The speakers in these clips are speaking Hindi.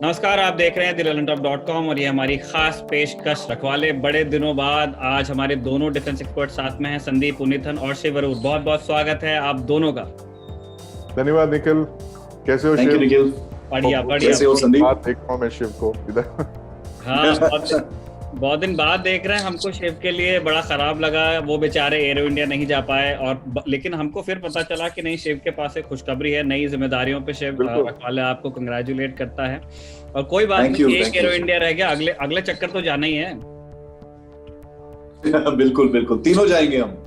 नमस्कार, आप देख रहे हैं dilalantop.com और ये हमारी खास पेशकश रखवाले। बड़े दिनों बाद आज हमारे दोनों डिफेंस एक्सपर्ट साथ में हैं, संदीप पुनिथन और शिव अरूर। बहुत बहुत स्वागत है आप दोनों का। धन्यवाद निखिल। कैसे हो थैंक यू शिव? निखिल। बढ़िया बढ़िया। कैसे हो संदीप? बात देख रहा हूँ मैं शिव को इधर। हाँ, बहुत दिन बाद देख रहे हैं। हमको शिव के लिए बड़ा खराब लगा, वो बेचारे एरो इंडिया नहीं जा पाए। और लेकिन हमको फिर पता चला कि नहीं, शिव के पास एक खुशखबरी है, नई जिम्मेदारियों पे शिव रखवाले आपको कंग्रेचुलेट करता है। और कोई बात नहीं, एक एरो इंडिया रह गया, अगले चक्कर तो जाना ही है। बिल्कुल बिल्कुल, तीनों जाएंगे हम।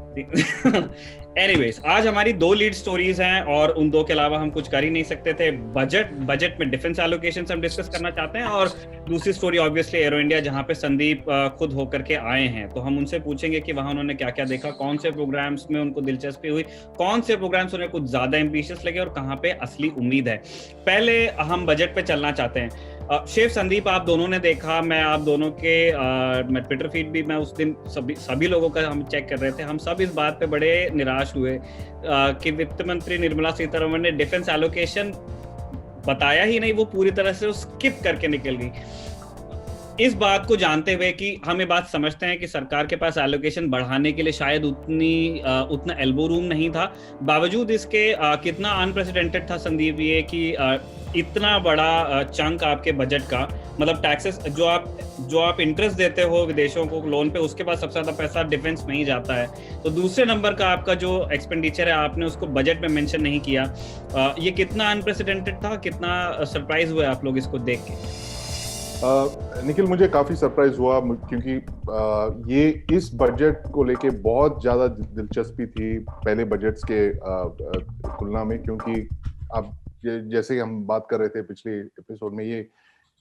एनीवेज, आज हमारी दो लीड स्टोरीज हैं और उन दो के अलावा हम कुछ कर ही नहीं सकते थे। बजट में डिफेंस एलोकेशन हम डिस्कस करना चाहते हैं, और दूसरी स्टोरी ऑब्वियसली एरो इंडिया, जहां पे संदीप खुद होकर के आए हैं। तो हम उनसे पूछेंगे कि वहां उन्होंने क्या क्या देखा, कौन से प्रोग्राम्स में उनको दिलचस्पी हुई, कौन से प्रोग्राम्स उन्हें कुछ ज्यादा एम्बिशियस लगे और कहाँ पे असली उम्मीद है। पहले हम बजट पे चलना चाहते हैं। शिव, संदीप, आप दोनों ने देखा, मैं आप दोनों के मैं ट्विटर फीड भी मैं उस दिन सभी लोगों का हम चेक कर रहे थे। हम सब इस बात पे बड़े निराश हुए कि वित्त मंत्री निर्मला सीतारमण ने डिफेंस एलोकेशन बताया ही नहीं, वो पूरी तरह से स्किप करके निकल गई। इस बात को जानते हुए कि हम ये बात समझते हैं कि सरकार के पास एलोकेशन बढ़ाने के लिए शायद उतना एल्बो रूम नहीं था, बावजूद इसके कितना अनप्रेसिडेंटेड था संदीप ये कि इतना बड़ा चंक आपके बजट का, मतलब टैक्सेस जो आप इंटरेस्ट देते हो विदेशों को लोन पे, उसके बाद सबसे ज्यादा पैसा डिफेंस में ही जाता है। तो दूसरे नंबर का आपका जो एक्सपेंडिचर है, आपने उसको बजट में मेंशन नहीं किया। ये कितना अनप्रेसिडेंटेड था, कितना सरप्राइज हुए आप लोग इसको देख के? निखिल, मुझे काफी सरप्राइज हुआ क्योंकि ये इस बजट को लेके बहुत ज्यादा दिलचस्पी थी पहले बजट्स के तुलना में, क्योंकि अब जैसे हम बात कर रहे थे पिछले एपिसोड में, ये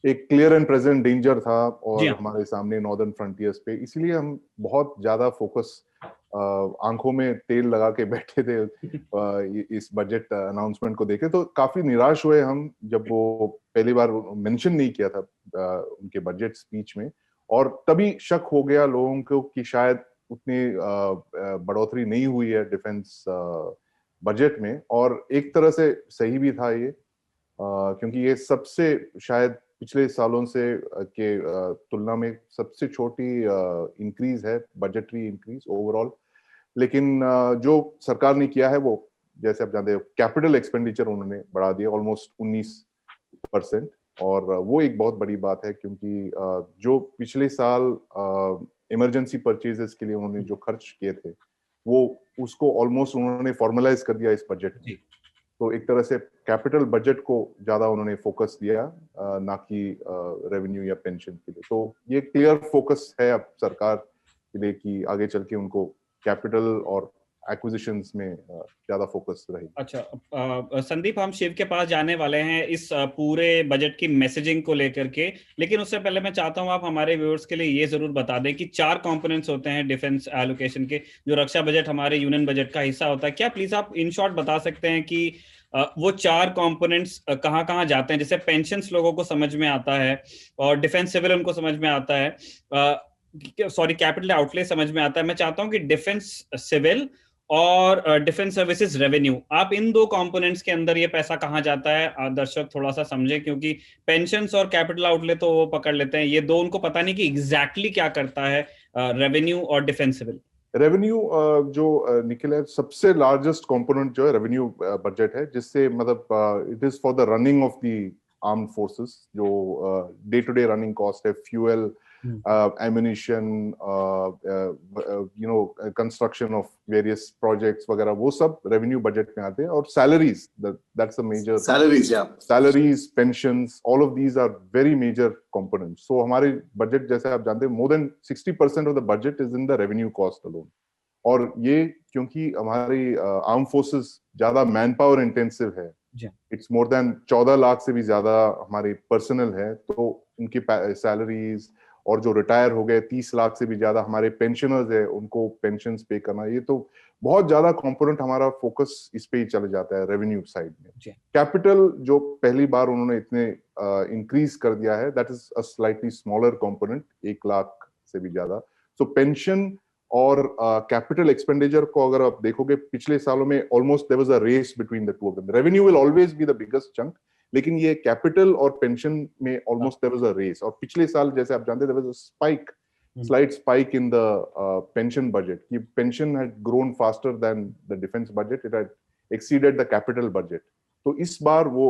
एक क्लियर एंड प्रेजेंट डेंजर था और हमारे सामने नॉर्दर्न फ्रंटियर्स पे, इसीलिए हम बहुत ज्यादा फोकस आंखों में तेल लगा के बैठे थे इस बजट अनाउंसमेंट को देखे। तो काफी निराश हुए हम जब वो पहली बार मेंशन नहीं किया था उनके बजट स्पीच में, और तभी शक हो गया लोगों को कि शायद उतनी बढ़ोतरी नहीं हुई है डिफेंस बजट में। और एक तरह से सही भी था ये, क्योंकि ये सबसे शायद पिछले सालों से के तुलना में सबसे छोटी इंक्रीज है, बजटरी इंक्रीज ओवरऑल। लेकिन जो सरकार ने किया है वो, जैसे आप जानते हो, कैपिटल एक्सपेंडिचर उन्होंने बढ़ा दिया ऑलमोस्ट 19%, और वो एक बहुत बड़ी बात है, क्योंकि जो पिछले साल इमरजेंसी परचेजेस के लिए उन्होंने जो खर्च किए थे, वो उसको ऑलमोस्ट उन्होंने फॉर्मलाइज कर दिया इस बजट में। तो एक तरह से कैपिटल बजट को ज्यादा उन्होंने फोकस दिया, ना कि रेवेन्यू या पेंशन के लिए। तो ये क्लियर फोकस है अब सरकार के लिए कि आगे चल के उनको कैपिटल और एक्विजिशंस में ज्यादा फोकस रहेगी। अच्छा, संदीप, हम शिव के पास जाने वाले हैं इस पूरे बजट की मैसेजिंग को लेकर के, लेकिन उससे पहले मैं चाहता हूं आप हमारे व्यूअर्स के लिए ये जरूर बता दें कि 4 कंपोनेंट्स होते हैं डिफेंस एलोकेशन के। जो रक्षा बजट हमारे यूनियन बजट का हिस्सा होता है, क्या प्लीज आप इन शॉर्ट बता सकते हैं कि वो 4 कंपोनेंट्स कहाँ कहाँ जाते हैं? जैसे पेंशन्स लोगों को समझ में आता है, और डिफेंस सिविल उनको समझ में आता है, सॉरी कैपिटल आउटले समझ में आता है। मैं चाहता हूं कि डिफेंस सिविल और डिफेंस सर्विसेज रेवेन्यू, आप इन 2 कंपोनेंट्स के अंदर ये पैसा कहाँ जाता है, दर्शक थोड़ा सा समझे, क्योंकि पेंशन्स और कैपिटल आउटले तो वो पकड़ लेते हैं, ये 2 उनको पता नहीं कि एग्जैक्टली क्या करता है रेवेन्यू और डिफेंस सिविल। रेवेन्यू जो निकल है, सबसे लार्जेस्ट कंपोनेंट जो है रेवेन्यू बजट है, जिससे मतलब it is for the running of the armed forces. जो day to day running cost है, fuel, ammunition, construction of various projects वगैरह, वो सब रेवेन्यू बजट में आते हैं। और salaries, that's a major, salaries, pensions, all of these are very major components. So हमारे बजट, जैसे आप जानते हैं, more than 60% of the budget is in the revenue cost alone. और ये क्योंकि हमारी आर्म फोर्सेस ज्यादा मैन पावर इंटेंसिव है, इट्स मोर देन 14 लाख से भी ज्यादा हमारी पर्सनल है, तो उनकी सैलरीज, और जो रिटायर हो गए 30 लाख से भी ज्यादा हमारे पेंशनर्स है, उनको पेंशन्स पे करना, ये तो बहुत ज्यादा कंपोनेंट हमारा फोकस इस पे ही चले जाता है रेवेन्यू साइड में। कैपिटल जो पहली बार उन्होंने इतने इंक्रीज कर दिया है, that is a slightly smaller component, 1 lakh से भी ज्यादा। सो पेंशन और कैपिटल एक्सपेंडिचर को अगर आप देखोगे पिछले सालों में, almost there was a race between the two of them. Revenue will always be the biggest chunk, लेकिन ये कैपिटल और पेंशन में almost there was a race, और पिछले साल जैसे आप जानते there was a spike, slight spike in the pension budget. The pension had grown faster than the defense budget. It had exceeded the capital budget. So इस बार वो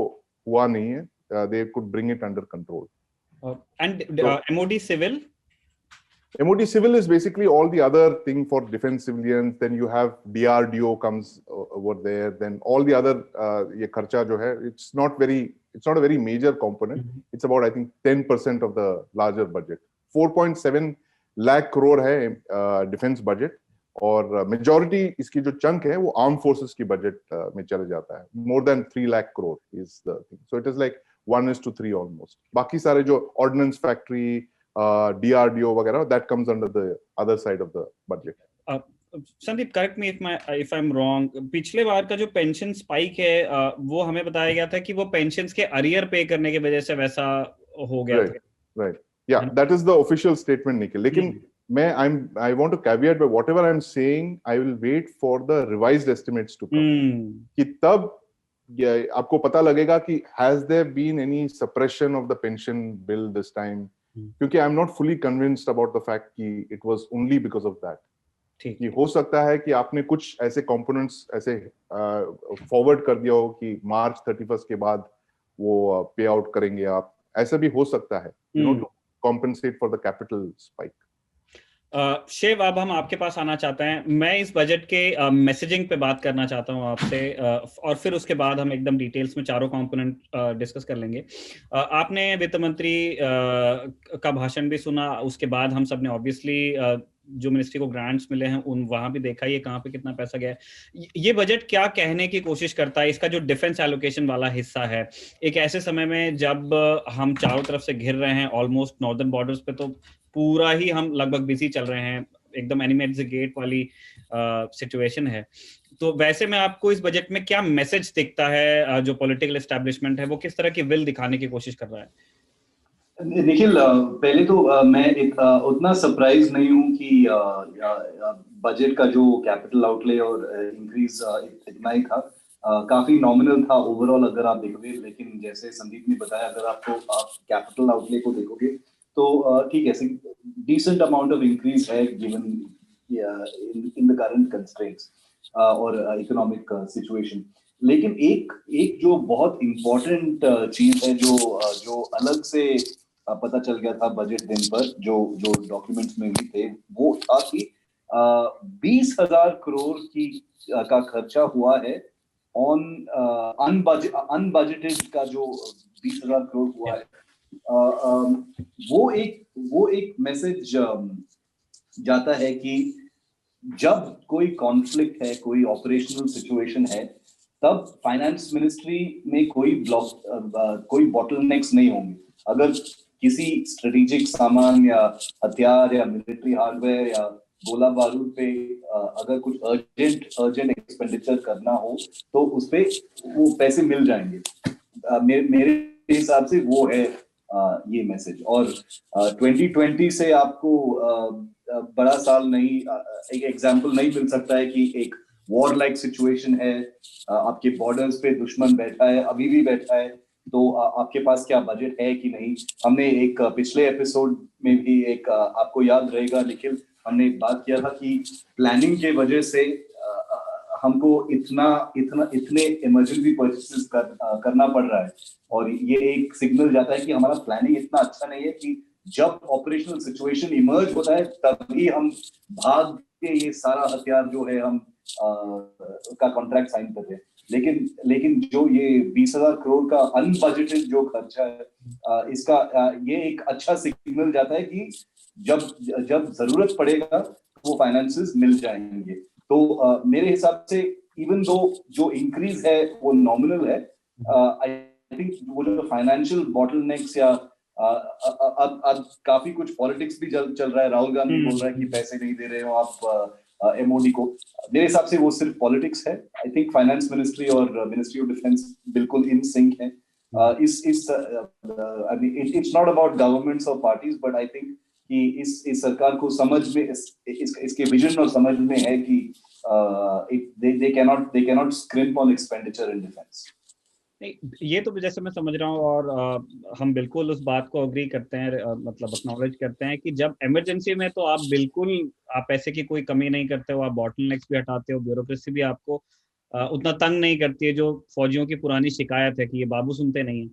हुआ नहीं है. They could bring it under control. And MOD civil? MOD civil is basically all the other thing for defense civilians. Then you have DRDO comes over there. Then all the other ये खर्चा जो है, it's not a very major component. It's about I think 10% of the larger budget. 4.7 lakh crore है डिफेंस बजट, और मेजॉरिटी इसकी जो चंक है वो आर्म फोर्सेस की बजट में चले जाता है. More than 3 lakh crore is the thing. So it is like 1:3 almost. बाकी सारे जो ऑर्डिनेंस फैक्ट्री, DRDO वगैरह, that comes under the other side of the budget. Sandeep, correct me if I am wrong, पिछले बार का जो पेंशन स्पाइक है वो हमें बताया गया था कि वो पेंशन्स के अरियर पे करने की वजह से वैसा हो गया था. Right. Yeah, that is the official statement, Nikhil. लेकिन I want to caveat by whatever I'm saying. I will wait for the revised estimates to come. कि तब आपको पता लगेगा कि has there been any suppression of the pension bill this time? क्योंकि I'm not fully convinced about the fact कि it was only because of that. कि हो सकता है कि आपने कुछ ऐसे components ऐसे forward कर दिया हो कि March 31st के बाद वो पे आउट करेंगे आप. ऐसा भी हो सकता है. You know, compensate for the capital spike. Shiv, अब हम आपके पास आना चाहते हैं. मैं इस बजट के मैसेजिंग पे बात करना चाहता हूं आपसे, और फिर उसके बाद हम एकदम डिटेल्स में चारों कंपोनेंट डिस्कस कर लेंगे. आपने वित्त मंत्री का भाषण भी सुना, उसके बाद हम सब ने ऑब्वियसली जो मिनिस्ट्री को ग्रांट्स मिले हैं उन वहां भी देखा ये कहाँ पे कितना पैसा गया है. ये बजट क्या कहने की कोशिश करता है, इसका जो डिफेंस एलोकेशन वाला हिस्सा है, एक ऐसे समय में जब हम चारों तरफ से घिर रहे हैं, ऑलमोस्ट नॉर्दर्न बॉर्डर्स पे तो पूरा ही हम लगभग बिजी चल रहे हैं, एकदम एनिमी एट द गेट वाली सिचुएशन है. तो वैसे में आपको इस बजट में क्या मैसेज दिखता है? जो पॉलिटिकल एस्टैब्लिशमेंट है वो किस तरह की विल दिखाने की कोशिश कर रहा है? निखिल, पहले तो मैं उतना सरप्राइज नहीं हूं कि बजट का जो कैपिटल आउटले और इंक्रीज इतना ही था. काफी नॉमिनल था ओवरऑल अगर आप देखोगे, लेकिन जैसे संदीप ने बताया, अगर आप कैपिटल आउटले को देखोगे तो ठीक है, डिसेंट अमाउंट ऑफ इंक्रीज है given in the current constraints और इकोनॉमिक सिचुएशन. लेकिन एक जो बहुत इम्पोर्टेंट चीज है जो अलग से पता चल गया था बजट दिन पर, जो डॉक्यूमेंट्स में भी थे, वो था कि 20,000 करोड़ का खर्चा हुआ है ऑन अनबजटेड का जो 20,000 करोड़ हुआ है. वो एक मैसेज जाता है कि जब कोई कॉन्फ्लिक्ट है, कोई ऑपरेशनल सिचुएशन है, तब फाइनेंस मिनिस्ट्री में कोई बॉटलनेक्स नहीं होंगे. अगर किसी स्ट्रेटेजिक सामान या हथियार या मिलिट्री हार्डवेयर या गोला बारूद पे अगर कुछ अर्जेंट एक्सपेंडिचर करना हो तो उस पे वो पैसे मिल जाएंगे. मेरे हिसाब से वो है ये मैसेज. और 2020 से आपको बड़ा साल नहीं, एक एग्जाम्पल नहीं मिल सकता है कि एक वॉर लाइक सिचुएशन है, आपके बॉर्डर्स पे दुश्मन बैठा है, अभी भी बैठा है, तो आपके पास क्या बजट है कि नहीं. हमने एक पिछले एपिसोड में भी एक आपको याद रहेगा निखिल, हमने एक बात किया था कि प्लानिंग के वजह से हमको इतने इमरजेंसी परचेसेस करना पड़ रहा है, और ये एक सिग्नल जाता है कि हमारा प्लानिंग इतना अच्छा नहीं है कि जब ऑपरेशनल सिचुएशन इमर्ज होता है तभी हम भाग के ये सारा हथियार जो है हम का कॉन्ट्रैक्ट साइन करते हैं. लेकिन जो ये 20,000 करोड़ का अनबजटेड जो खर्चा है, इसका ये एक अच्छा सिग्नल जाता है कि जब जरूरत पड़ेगा वो फाइनेंसेस मिल जाएंगे. तो मेरे हिसाब से इवन दो जो इंक्रीज है वो नॉमिनल है, आई थिंक वो जो फाइनेंशियल बॉटलनेक्स या अब काफी कुछ पॉलिटिक्स भी चल रहा है. राहुल गांधी बोल रहा है कि पैसे नहीं दे रहे हो आप MOD को. मेरे हिसाब से वो सिर्फ पॉलिटिक्स है. आई थिंक फाइनेंस मिनिस्ट्री और मिनिस्ट्री ऑफ डिफेंस बिल्कुल इन सिंक है. इट्स नॉट अबाउट गवर्नमेंट्स और पार्टीज, बट आई थिंक कि इस सरकार को समझ में इसके विजन और समझ में है कि they cannot scrimp on expenditure in defense. नहीं, ये तो जैसे मैं समझ रहा हूँ, और हम बिल्कुल उस बात को अग्री करते हैं, मतलब एक्नॉलेज करते हैं कि जब इमरजेंसी में तो आप बिल्कुल, आप पैसे की कोई कमी नहीं करते हो, आप बॉटलनेक्स भी हटाते हो, ब्यूरोक्रेसी भी आपको उतना तंग नहीं करती है, जो फौजियों की पुरानी शिकायत है कि ये बाबू सुनते नहीं है।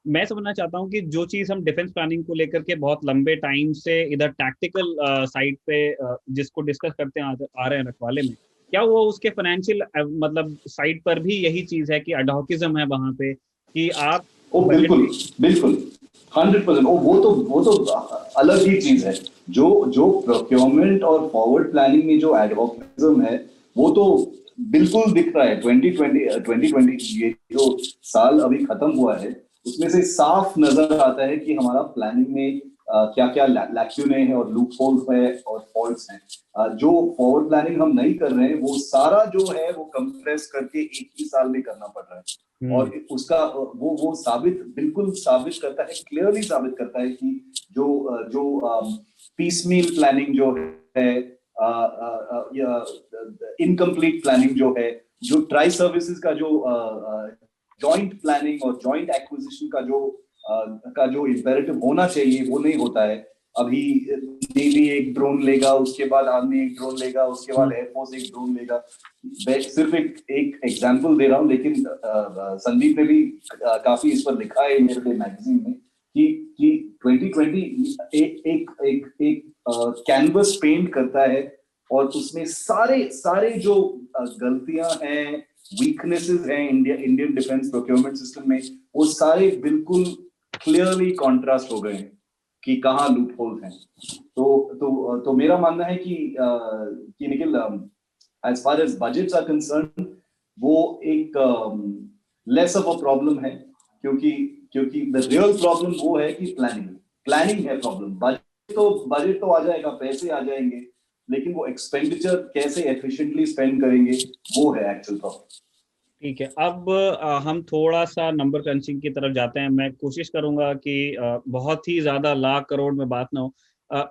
मैं समझना चाहता हूँ कि जो चीज़ हम डिफेंस प्लानिंग को लेकर के बहुत लंबे टाइम से इधर टैक्टिकल साइड पे जिसको डिस्कस करते आ रहे हैं रखवाले में, क्या वो उसके फाइनेंशियल मतलब साइड पर भी यही चीज है कि अडॉकिज्म है वहां पे, कि आप ओ बजट बिल्कुल, बिल्कुल 100%। वो तो अलग ही चीज है। जो जो प्रोक्योरमेंट और फॉरवर्ड प्लानिंग में जो एडवोकेटिज्म है, वो तो बिल्कुल दिख रहा है। 2020 ये जो साल अभी खत्म हुआ है, उसमें से साफ नजर आता है कि हमारा प्लानिंग में क्या क्या लैक्यूने हैं और लूप होल्स है और फॉल्ट्स हैं। जो फॉरवर्ड प्लानिंग हम नहीं कर रहे हैं, वो सारा जो है वो कंप्रेस करके एक ही साल में करना पड़ रहा है। और उसका वो बिल्कुल साबित करता है, क्लियरली साबित करता है कि जो पीसमील प्लानिंग जो है, इनकम्प्लीट प्लानिंग जो है, जो ट्राई सर्विसेज का जो जॉइंट प्लानिंग और जॉइंट एक्विजिशन का जो इम्पेरेटिव होना चाहिए, वो नहीं होता है। अभी नेवी एक ड्रोन लेगा, उसके बाद आर्मी एक ड्रोन लेगा, उसके बाद एयरफोर्स एक ड्रोन लेगा। मैं सिर्फ एक एग्जांपल दे रहा हूं, लेकिन संदीप ने भी काफी इस पर लिखा है मेरे लिए मैगजीन में कि 2020 एक कैनवस पेंट करता है, और उसमें सारे जो गलतियां हैं, वीकनेसेस हैं इंडियन डिफेंस प्रोक्योरमेंट सिस्टम में, वो सारे बिल्कुल क्लियरली कॉन्ट्रास्ट हो गए हैं कि कहाँ लूप होल हैं। तो मेरा मानना है कि Nikhil, as far as budgets are concerned, वो एक लेस ऑफ अ प्रॉब्लम है, क्योंकि द रियल प्रॉब्लम वो है कि प्लानिंग है प्रॉब्लम। बजट तो आ जाएगा, पैसे आ जाएंगे, लेकिन वो एक्सपेंडिचर कैसे एफिशिएंटली स्पेंड करेंगे, वो है एक्चुअल प्रॉब्लम। ठीक है। अब हम थोड़ा सा नंबर क्रंचिंग की तरफ जाते हैं। मैं कोशिश करूंगा कि बहुत ही ज्यादा लाख करोड़ में बात ना हो।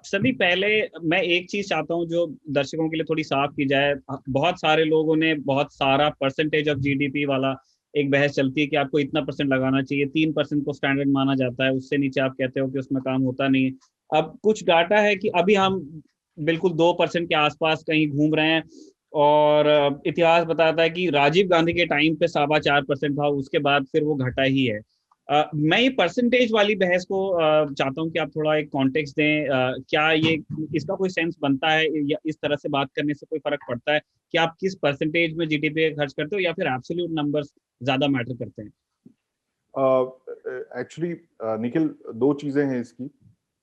सभी पहले मैं एक चीज चाहता हूं जो दर्शकों के लिए थोड़ी साफ की जाए। बहुत सारे लोगों ने बहुत सारा परसेंटेज ऑफ जीडीपी वाला एक बहस चलती है कि आपको इतना परसेंट लगाना चाहिए, 3% को स्टैंडर्ड माना जाता है, उससे नीचे आप कहते हो कि उसमें काम होता नहीं है। अब कुछ डाटा है कि अभी हम बिल्कुल 2% के आसपास कहीं घूम रहे हैं, और इतिहास बताता है कि राजीव गांधी के टाइम पे 4.25% था, उसके बाद फिर वो घटा ही है। मैं ये परसेंटेज वाली बहस को चाहता हूं कि आप थोड़ा एक कॉन्टेक्स्ट दें। क्या ये इसका कोई सेंस बनता है, या इस तरह से बात करने से कोई फर्क पड़ता है कि आप किस परसेंटेज में जीडीपी खर्च करते हो, या फिर एब्सोल्यूट नंबर्स ज्यादा मैटर करते हैं? एक्चुअली निखिल, दो चीजें हैं इसकी।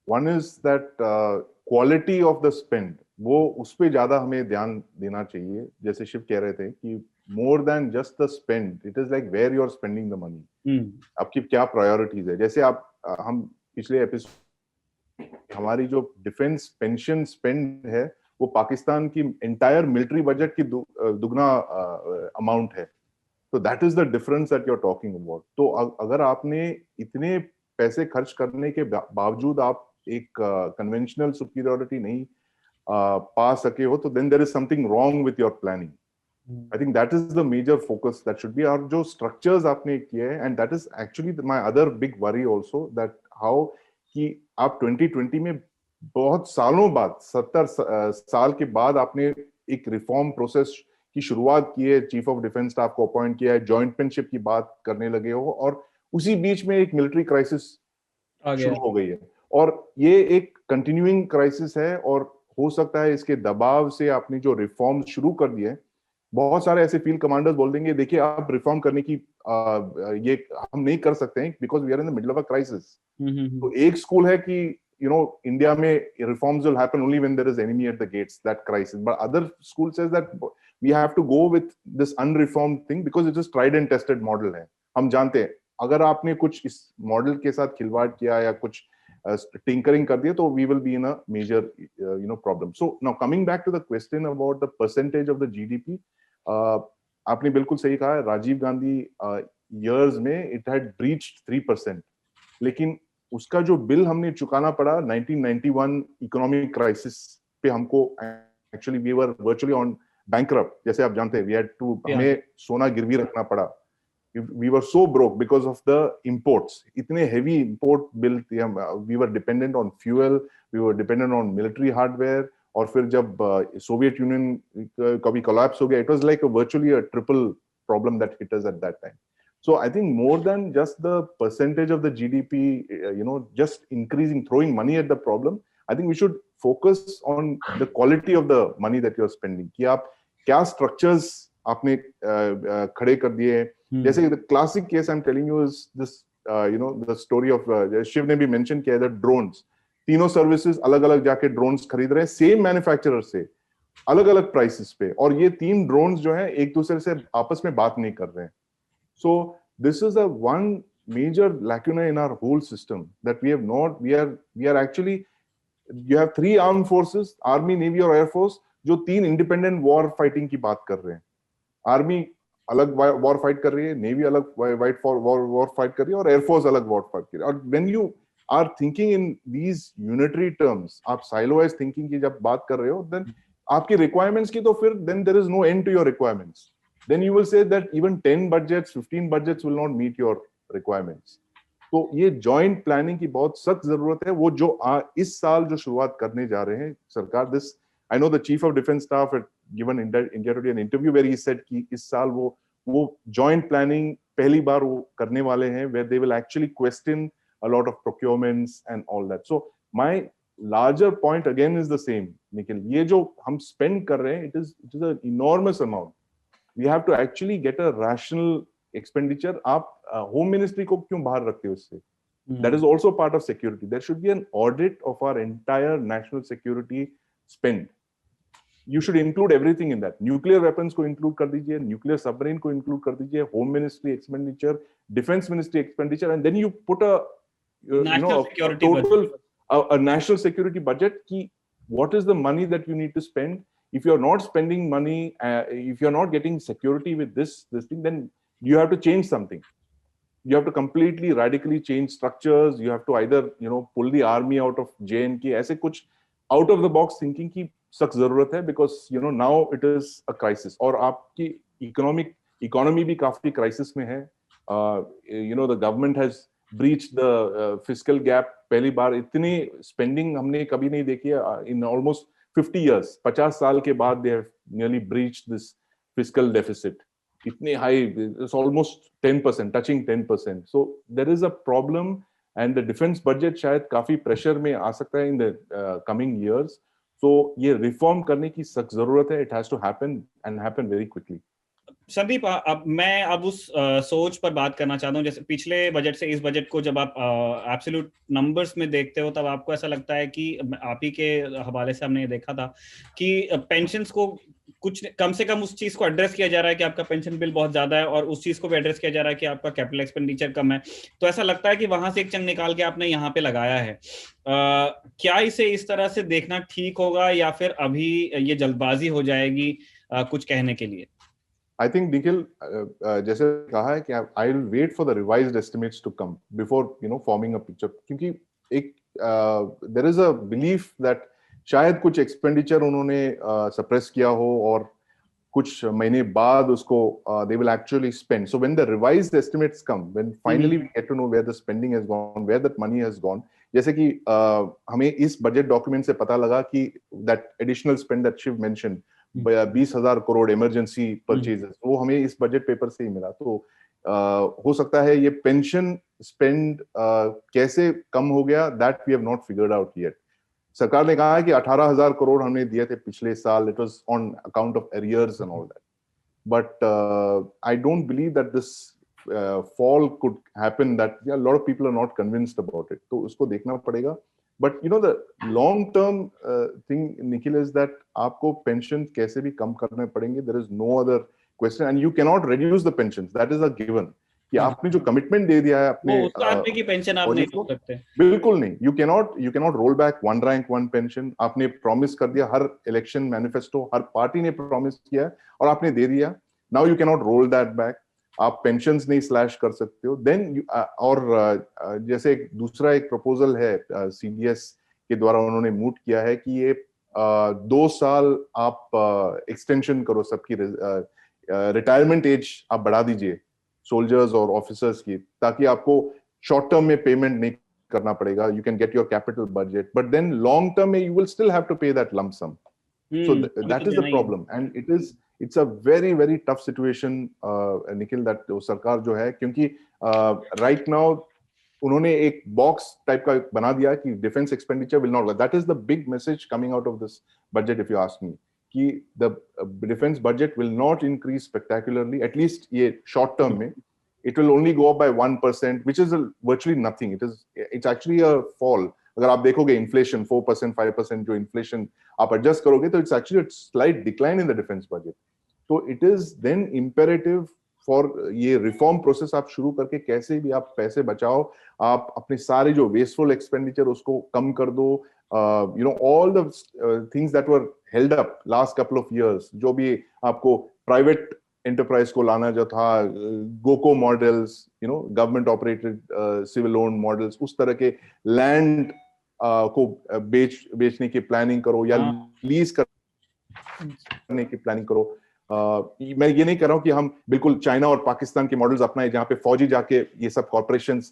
One is that quality of the spend, वो उस पर ज्यादा हमें ध्यान देना चाहिए। जैसे शिव कह रहे थे कि more than just the spend, it is like where you are spending the money, आपकी क्या प्रायोरिटीज है। जैसे आप हम पिछले एपिसोड, हमारी जो डिफेंस पेंशन स्पेंड है, वो पाकिस्तान की एंटायर मिलिट्री बजट की दुगना अमाउंट है। तो that is the difference that you are talking about. तो अगर आपने इतने पैसे खर्च करने के बावजूद आप एक कन्वेंशनल सुपीरियरिटी नहीं पा सके हो, तो then there is something wrong with your planning. I think that is the major focus that should be. और जो स्ट्रक्चर्स आपने किए हैं, and that is actually my other big worry also, that how कि आप 2020 में बहुत सालों बाद, 70 साल के बाद आपने एक रिफॉर्म प्रोसेस की शुरुआत की है, चीफ ऑफ डिफेंस स्टाफ को अपॉइंट किया है, जॉइंटमैनशिप की बात करने लगे हो, और उसी बीच में एक मिलिट्री क्राइसिस शुरू हो गई है। और ये एक कंटिन्यूइंग क्राइसिस है, और हो सकता है इसके दबाव से आपने जो रिफॉर्म शुरू कर दिए, बहुत सारे ऐसे फील्ड कमांडर्स बोल देंगे देखिए आप रिफॉर्म करने की ये हम नहीं कर सकते हैं because we are in the middle of a crisis. तो एक स्कूल है कि इंडिया में reforms will happen only when there is enemy at the gates, that crisis. But other school says that we have to go with this unreformed thing because it is tried and tested model है। हम जानते हैं अगर आपने कुछ इस मॉडल के साथ खिलवाड़ किया या कुछ टिंकरिंग कर दिया, तो we will be in a major problem. So now coming back to the question about the percentage of the GDP, आपने बिल्कुल सही कहा, राजीव गांधी years में it had breached 3%, लेकिन उसका जो बिल हमने चुकाना पड़ा 1991 इकोनॉमिक क्राइसिस पे, हमको actually we were virtually on bankrupt, जैसे आप जानते हैं, we had to हमें सोना गिरवी रखना पड़ा। we were so broke because of the imports. इतने heavy import bill थे हम, we were dependent on fuel, we were dependent on military hardware, और फिर जब सोवियत यूनियन कभी collapse हो गया, it was like virtually a triple problem that hit us at that time. So I think more than just the percentage of the GDP, just increasing, throwing money at the problem, I think we should focus on the quality of the money that you're spending. कि आप क्या structures आपने खड़े कर दिए हैं. जैसे the classic case I'm telling you is this, the story of Shiv ने भी mention किया है, drones. तीनों सर्विसेज अलग अलग जाके ड्रोन्स खरीद रहे हैं सेम मैन्युफैक्चरर से अलग अलग प्राइसेस पे, और ये तीन ड्रोन्स जो हैं एक दूसरे से आपस में बात नहीं कर रहे हैं. So this is a one major lacuna in our whole system that we have not, we are actually, you have three arm forces, army, navy और एयरफोर्स, जो तीन इंडिपेंडेंट वॉर फाइटिंग की बात कर रहे हैं. आर्मी अलग वॉर फाइट कर रही है, नेवी अलग वॉर फाइट कर रही है, और एयरफोर्स अलग वॉर फाइट कर रही है. और when you are thinking in these unitary terms, आप siloized thinking की जब बात कर रहे हो, then आपकी requirements की तो फिर then there is no end to your requirements. Then you will say that even 10 budgets, 15 budgets will not meet your requirements. तो ये joint planning की बहुत सख्त जरूरत है. वो जो इस साल जो शुरुआत करने जा रहे हैं सरकार, this I know the chief of defense staff had given India Today an interview where he said कि इस साल वो joint planning पहली बार वो करने वाले हैं, where they will actually question a lot of procurements and all that. So my larger point again is the same, Nikhil. ये जो हम spend कर रहे हैं, it is an enormous amount. We have to actually get a rational expenditure. आप home ministry को क्यों बाहर रखते हो इससे? That is also part of security. There should be an audit of our entire national security spend. You should include everything in that. Nuclear weapons को include कर दीजिए, nuclear submarine को include कर दीजिए, home ministry expenditure, defense ministry expenditure, and then you put a a national security budget. Ki what is the money that you need to spend? If you're not spending money, if you're not getting security with this thing, then you have to change something. You have to completely radically change structures. You have to either pull the army out of JNK. ऐसे कुछ out of the box thinking की सख्त जरूरत है, because now it is a crisis, और आपकी economy भी काफी crisis में है. The government has breached the fiscal gap. पहली बार इतनी spending हमने कभी नहीं देखी है in almost 50 years. 50 साल के बाद they have nearly breached this fiscal deficit. इतने high, it's almost 10%, touching 10%. So there is a problem, and the defense budget शायद काफी pressure में आ सकता है in the coming years. So ये reform करने की सख्त जरूरत है. It has to happen and happen very quickly. Sandeep, मैं उस सोच पर बात करना चाहता हूँ. जैसे पिछले बजट से इस बजट को जब आप एब्सोल्यूट नंबर्स में देखते हो, तब आपको ऐसा लगता है कि आप ही के हवाले से हमने ये देखा था कि पेंशन्स को कुछ कम से कम उस चीज को एड्रेस किया जा रहा है कि आपका पेंशन बिल बहुत ज्यादा है, और उस चीज को भी एड्रेस किया जा रहा है कि आपका कैपिटल एक्सपेंडिचर कम है. तो ऐसा लगता है कि वहां से एक चंग निकाल के आपने यहाँ पे लगाया है. क्या इसे इस तरह से देखना ठीक होगा, या फिर अभी ये जल्दबाजी हो जाएगी कुछ कहने के लिए? I think Nikhil, जैसे कहा है कि I will wait for the revised estimates to come before forming a picture. क्योंकि एक there is a belief that शायद कुछ expenditure उन्होंने suppress किया हो, और कुछ महीने बाद उसको they will actually spend. So when the revised estimates come, when finally we get to know where the spending has gone, where that money has gone, जैसे कि हमें इस budget document से पता लगा कि that additional spend that Shiv mentioned, 20,000 crore emergency purchases, वो हमें इस बजट पेपर से ही मिला. तो हो सकता है ये पेंशन स्पेंड कैसे कम हो गया, that we have not figured out yet. सरकार ने कहा है कि 18,000 करोड़ हमने दिए थे पिछले साल, it was on account of arrears and all that, but I don't believe that this fall could happen, that a lot of people are not convinced about it. तो उसको देखना पड़ेगा. But the long term thing, Nikhil, is that आपको pensions कैसे भी कम करने पड़ेंगे. There is no other question, and you cannot reduce the pensions. That is a given. कि आपने जो commitment दे दिया है अपने आदमी की पेंशन आप नहीं रोक सकते. बिल्कुल नहीं. You cannot roll back one rank one pension. आपने promise कर दिया, हर election manifesto हर पार्टी ने promise किया और आपने दे दिया. Now you cannot roll that back. आप पेंशन्स नहीं स्लैश कर सकते हो. देन और जैसे एक दूसरा एक प्रपोजल है सीडीएस के द्वारा उन्होंने मूव किया है कि ये 2 साल आप एक्सटेंशन करो, सबकी रिटायरमेंट एज आप बढ़ा दीजिए सोल्जर्स और ऑफिसर्स की, ताकि आपको शॉर्ट टर्म में पेमेंट नहीं करना पड़ेगा. You can get your capital budget, but then long term में you will still have to pay that lump sum. So that is the problem, and it's a very very tough situation, Nikhil, that वो सरकार जो है, क्योंकि right now उन्होंने एक बॉक्स टाइप का बना दिया कि defence expenditure will not. That is the big message coming out of this budget, if you ask me, कि the defence budget will not increase spectacularly, at least ये शॉर्ट टर्म में. It will only go up by 1%, which is virtually nothing. It's actually a fall. अगर आप देखोगे इन्फ्लेशन 4% 5% जो इन्फ्लेशन आप एडजस्ट करोगे, तो it's actually a slight decline in the defence budget. तो it is then imperative for ये रिफॉर्म प्रोसेस आप शुरू करके कैसे भी आप पैसे बचाओ, आप अपने सारे जो वेस्टफुल एक्सपेंडिचर उसको कम कर दो. All the things that were held up last couple of years, जो भी आपको प्राइवेट एंटरप्राइज को लाना जो था, GOCO models, government operated civil owned models, उस तरह के लैंड को बेचने की प्लानिंग करो या लीज करने की प्लानिंग करो. मैं ये नहीं कर रहा हूं कि हम बिल्कुल चाइना और पाकिस्तान के मॉडल्स अपनाएं जहां पे फौजी जाके ये सब कॉर्पोरेशंस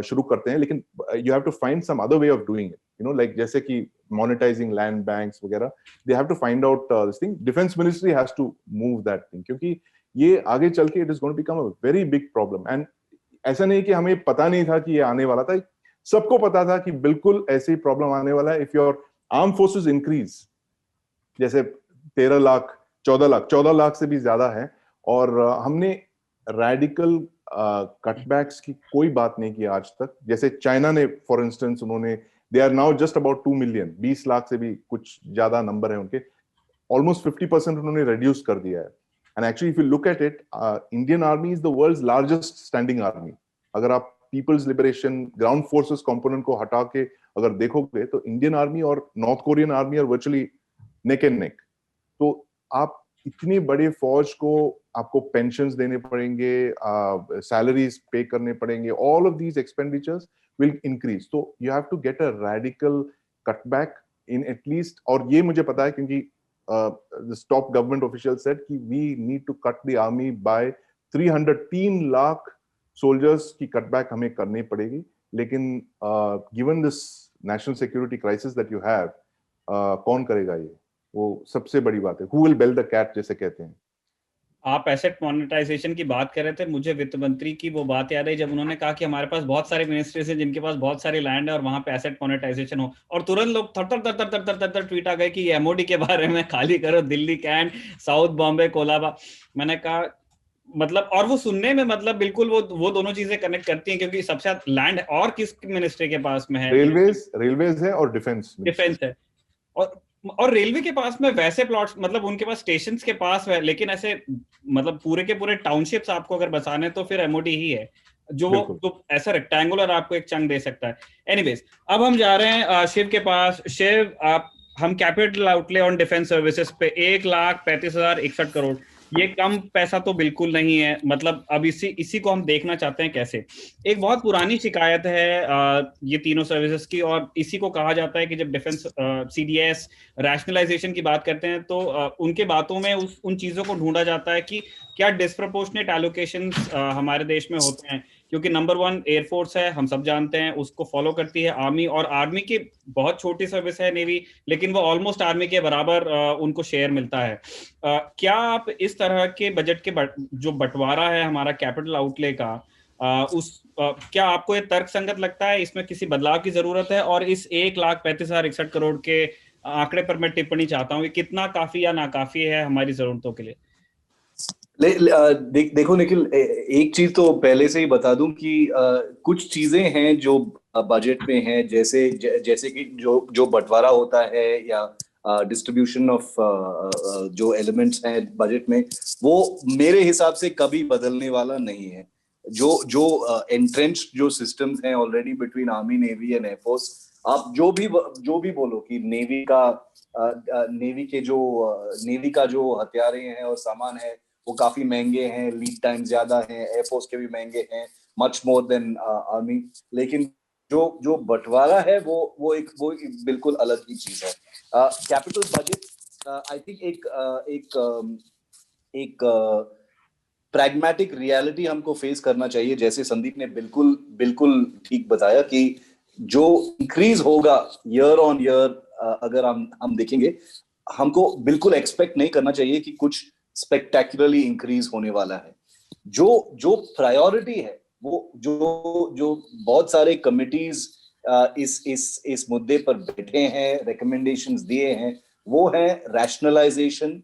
शुरू करते हैं, लेकिन you have to find some other way of doing it, like जैसे कि मोनेटाइजिंग लैंड बैंक्स वगैरह. They have to find out this thing. Defence ministry has to move that thing, क्योंकि ये आगे चल के it is going to become a very big problem. And ऐसा नहीं कि हमें पता नहीं था कि ये आने वाला था, सबको पता था कि बिल्कुल ऐसे ही प्रॉब्लम आने वाला है. If your arm forces increase, जैसे 13 लाख 14 लाख से भी ज्यादा है, और हमने रेडिकल कटबैक्स की कोई बात नहीं की आज तक. जैसे चाइना ने फॉर इंस्टेंस, उन्होंने they are now just about 2 million, 20 lakh से भी कुछ ज्यादा नंबर है उनके, ऑलमोस्ट 50% उन्होंने रिड्यूस कर दिया है. And actually, if you look at it, Indian Army is the world's largest standing army. अगर आप People's Liberation Ground Forces component को हटा के अगर देखोगे, तो Indian Army और North Korean Army are virtually neck and neck. तो आप इतनी बड़ी फौज को आपको पेंशन्स देने पड़ेंगे, सैलरीज पे करने पड़ेंगे, all of these expenditures will increase. So you have to get a radical cutback in at least, और ये मुझे पता है क्योंकि the top government official said कि we need to cut the army by 303 lakh soldiers की cutback हमें करनी पड़ेगी. लेकिन given this national security crisis that you have, कौन करेगा ये? वो सबसे बड़ी बात है. Who will bell the cat, जैसे कहते हैं. आप एसेट मोनेटाइजेशन की बात कर रहे थे, मुझे वित्त मंत्री की वो बात याद आई जब उन्होंने कहा कि हमारे पास बहुत सारे मिनिस्ट्रीज हैं जिनके पास बहुत सारी लैंड है और वहां पे एसेट मोनेटाइजेशन हो, और तुरंत लोग थर ट्वीट आ गए कि ये एमओडी के बारे में खाली करो, दिल्ली कैंट, साउथ बॉम्बे, कोलाबा. मैंने कहा मतलब, और वो सुनने में मतलब बिल्कुल वो दोनों चीजें कनेक्ट करती हैं, क्योंकि सबसे ज्यादा लैंड और किस मिनिस्ट्री के पास में है? रेलवेज है और डिफेंस है. और रेलवे के पास में वैसे प्लॉट्स, मतलब उनके पास स्टेशन के पास है, लेकिन ऐसे मतलब पूरे के पूरे टाउनशिप्स आपको अगर बसाने तो फिर एमओडी ही है जो ऐसा रेक्टेंगुलर आपको एक चंक दे सकता है. एनीवेज, अब हम जा रहे हैं शिव के पास. शिव, हम capital outlay on defence services पे 1,35,061 करोड़, ये कम पैसा तो बिल्कुल नहीं है. मतलब अब इसी को हम देखना चाहते हैं कैसे. एक बहुत पुरानी शिकायत है ये तीनों सर्विसेज की, और इसी को कहा जाता है कि जब डिफेंस सीडीएस रैशनलाइजेशन की बात करते हैं तो उनके बातों में उन चीजों को ढूंढा जाता है कि क्या डिस्प्रपोर्शनेट एलोकेशंस हमारे देश में होते हैं, क्योंकि नंबर 1 एयरफोर्स है, हम सब जानते हैं, उसको फॉलो करती है आर्मी, और आर्मी की बहुत छोटी सर्विस है नेवी, लेकिन वो ऑलमोस्ट आर्मी के बराबर उनको शेयर मिलता है. क्या आप इस तरह के बजट के जो बंटवारा है हमारा कैपिटल आउटले का, क्या आपको ये तर्क संगत लगता है? इसमें किसी बदलाव की जरूरत है? और इस 1,35,061 करोड़ के आंकड़े पर मैं टिप्पणी चाहता हूँ कि कितना काफी या नाकाफी है हमारी जरूरतों के लिए? देखो निखिल, एक चीज तो पहले से ही बता दूं कि कुछ चीजें हैं जो बजट में हैं, जैसे कि जो बंटवारा होता है या डिस्ट्रीब्यूशन ऑफ जो एलिमेंट्स हैं बजट में, वो मेरे हिसाब से कभी बदलने वाला नहीं है. जो एंट्रेंच्ड जो सिस्टम्स हैं already between army, navy and air force, आप जो भी बोलो कि नेवी का जो हथियारे हैं और सामान है वो काफी महंगे हैं, लीड टाइम ज्यादा है, एयरफोर्स के भी महंगे हैं, मच मोर देन आर्मी. लेकिन जो बंटवारा है वो एक बिल्कुल अलग ही चीज है. कैपिटल बजट आई थिंक एक प्रैग्मेटिक रियलिटी हमको फेस करना चाहिए। जैसे संदीप ने बिल्कुल बिल्कुल ठीक बताया कि जो इंक्रीज होगा ईयर ऑन ईयर, अगर हम देखेंगे, हमको बिल्कुल एक्सपेक्ट नहीं करना चाहिए कि कुछ स्पेक्टेकुलरली इंक्रीज होने वाला है। जो जो प्रायोरिटी है, वो जो जो बहुत सारे कमिटीज इस मुद्दे पर बैठे हैं, रिकमेंडेशंस दिए हैं, वो है rationalisation,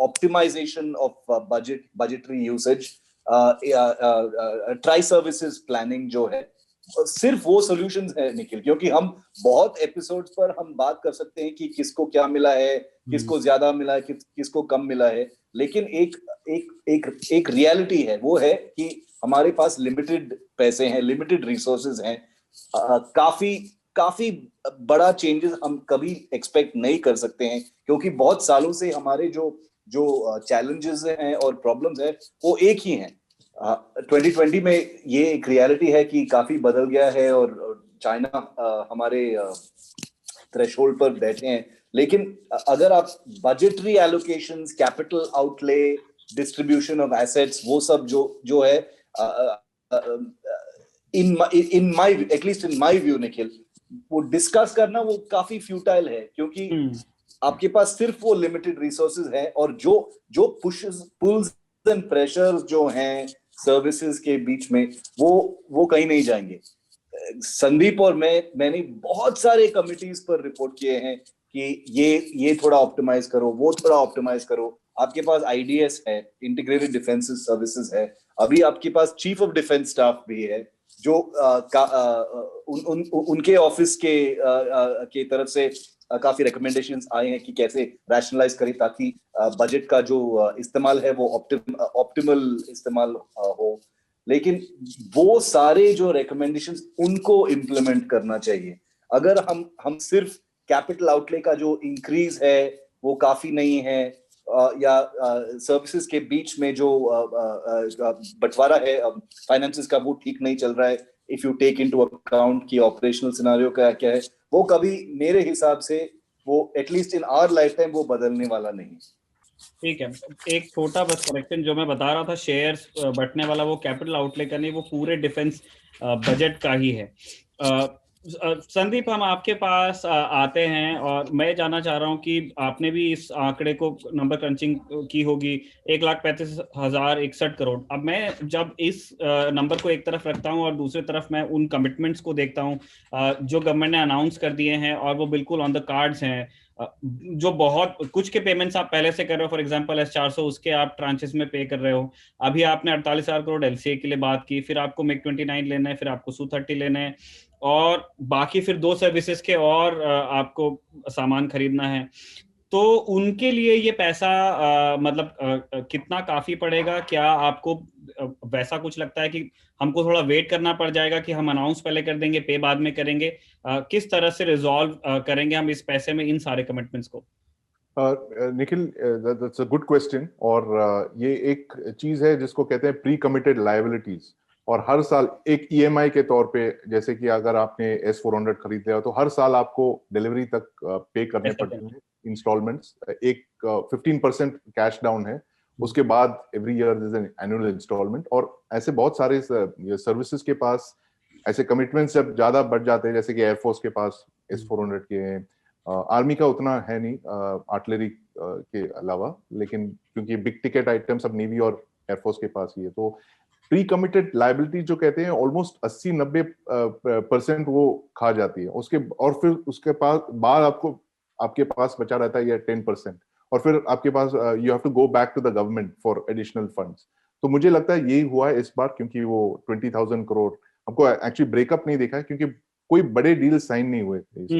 optimisation of budgetary usage, tri services planning जो है। सिर्फ वो सॉल्यूशंस है निखिल, क्योंकि हम बहुत एपिसोड्स पर हम बात कर सकते हैं कि किसको क्या मिला है, किसको ज्यादा मिला है, किसको कम मिला है, लेकिन एक एक एक एक रियलिटी है, वो है कि हमारे पास लिमिटेड पैसे हैं, लिमिटेड रिसोर्सेज हैं। काफी काफी बड़ा चेंजेस हम कभी एक्सपेक्ट नहीं कर सकते हैं, क्योंकि बहुत सालों से हमारे जो जो चैलेंजेस हैं और प्रॉब्लम्स हैं वो एक ही हैं। 2020 में ये एक रियलिटी है कि काफी बदल गया है और चाइना हमारे थ्रेशोल्ड पर बैठे हैं। लेकिन अगर आप budgetary allocations, capital outlay, distribution of assets, वो सब जो है, in my at least in my view Nikhil, वो डिस्कस करना वो काफी फ्यूटाइल है, क्योंकि आपके पास सिर्फ वो लिमिटेड रिसोर्सेज है, और जो जो पुल्स एंड प्रेशर्स जो हैं सर्विसेज के बीच में, वो कहीं नहीं जाएंगे। संदीप और मैंने बहुत सारे कमिटीज पर रिपोर्ट किए हैं कि ये थोड़ा ऑप्टिमाइज करो, वो थोड़ा ऑप्टिमाइज करो। आपके पास आईडीएस है, इंटीग्रेटेड डिफेंस सर्विसेज है, अभी आपके पास चीफ ऑफ डिफेंस स्टाफ भी है, जो उनके ऑफिस के तरफ से काफी रिकमेंडेशंस आए हैं कि कैसे रैशनलाइज करें ताकि बजट का जो इस्तेमाल है वो ऑप्टिमल इस्तेमाल हो। लेकिन वो सारे जो रिकमेंडेशंस, उनको इम्प्लीमेंट करना चाहिए। अगर हम सिर्फ कैपिटल आउटले का जो इंक्रीज है वो काफी नहीं है, या सर्विसेज के बीच में जो बंटवारा है फाइनेंसेस का, वो ठीक नहीं चल रहा है, if you take into account की ऑपरेशनल सिनेरियो का क्या है, वो कभी मेरे हिसाब से वो at least in our life time वो बदलने वाला नहीं। ठीक है, एक छोटा बस करेक्शन, जो मैं बता रहा था शेयर्स बटने वाला, वो कैपिटल आउटले का नहीं, वो पूरे डिफेंस बजट का ही है। संदीप, हम आपके पास आते हैं और मैं जानना चाह रहा हूं कि आपने भी इस आंकड़े को नंबर क्रंचिंग की होगी, 1,35,061 करोड़। अब मैं जब इस नंबर को एक तरफ रखता हूं और दूसरी तरफ मैं उन कमिटमेंट्स को देखता हूं जो गवर्नमेंट ने अनाउंस कर दिए हैं और वो बिल्कुल ऑन द कार्ड्स हैं, जो बहुत कुछ के पेमेंट्स आप पहले से कर रहे हो, फॉर एग्जांपल S-400 उसके आप ट्रांचेस में पे कर रहे हो। अभी आपने 48,000 करोड़ LCA के लिए बात की, फिर आपको MiG-29 लेना है, फिर आपको Su-30 लेना है, और बाकी फिर 2 सर्विसेज के और आपको सामान खरीदना है। तो उनके लिए ये पैसा मतलब कितना काफी पड़ेगा? क्या आपको वैसा कुछ लगता है कि हमको थोड़ा वेट करना पड़ जाएगा कि हम अनाउंस पहले कर देंगे, पे बाद में करेंगे? किस तरह से रिजॉल्व करेंगे हम इस पैसे में इन सारे कमिटमेंट्स को? Nikhil, that's a good question. और ये एक चीज है जिसको कहते हैं प्री कमिटेड लायबिलिटीज, और हर साल एक ईएमआई के तौर पे, जैसे कि अगर आपने S-400 खरीद लिया तो हर साल आपको डिलीवरी तक पे करने पड़ते हैं इंस्टॉलमेंट्स। एक 15% कैश डाउन है, उसके बाद every year is an annual instalment. और ऐसे बहुत सारे सर्विसेज के पास ऐसे कमिटमेंट्स जब ज्यादा बढ़ जाते हैं, जैसे कि एयरफोर्स के पास S-400 के हैं, आर्मी का उतना है नहीं आर्टिलरी के अलावा, लेकिन क्योंकि बिग टिकट आइटम्स अब नेवी और एयरफोर्स के पास ही है, तो प्री कमिटेड लायबिलिटी जो कहते हैं ऑलमोस्ट 80-90% वो खा जाती है उसके, और फिर उसके पास बाद आपके पास बचा रहता है ये 10%, और फिर आपके पास you have to go back to the government for additional funds. तो मुझे लगता है यही हुआ है इस बार, क्योंकि वो 20,000 करोड़ हमको एक्चुअली ब्रेकअप नहीं देखा है, क्योंकि कोई बड़े डील साइन नहीं हुए थे इस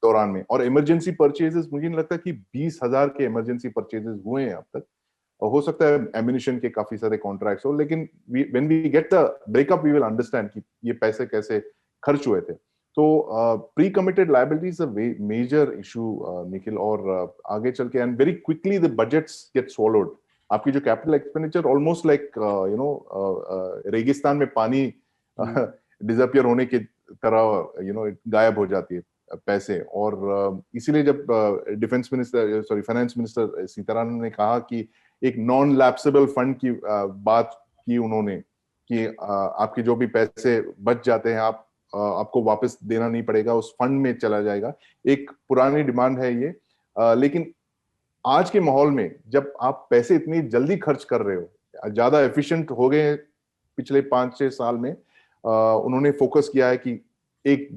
दौरान में। और इमरजेंसी परचेजेस, मुझे नहीं लगता कि 20,000 के इमरजेंसी परचेजेस हुए हैं अब तक, और हो सकता है एम्युनिशन के काफी सारे कॉन्ट्रैक्ट्स हो, लेकिन when we get the breakup we will understand कि ये पैसे कैसे खर्च हुए थे। तो pre committed liabilities a major issue Nikhil, और आगे चल के and very quickly the budgets get swallowed. आपकी जो कैपिटल एक्सपेंडिचर ऑलमोस्ट लाइक रेगिस्तान में पानी डिसअपियर होने की तरह गायब हो जाती है पैसे। और इसीलिए जब defence minister finance minister Sitharaman ने कहा कि एक नॉन लैप्सेबल फंड की बात की उन्होंने कि आपके जो भी पैसे बच जाते हैं आपको वापस देना नहीं पड़ेगा, उस फंड में चला जाएगा। एक पुरानी डिमांड है ये, लेकिन आज के माहौल में जब आप पैसे इतनी जल्दी खर्च कर रहे हो, ज्यादा एफिशिएंट हो गए पिछले 5-6 साल में, उन्होंने फोकस किया है कि एक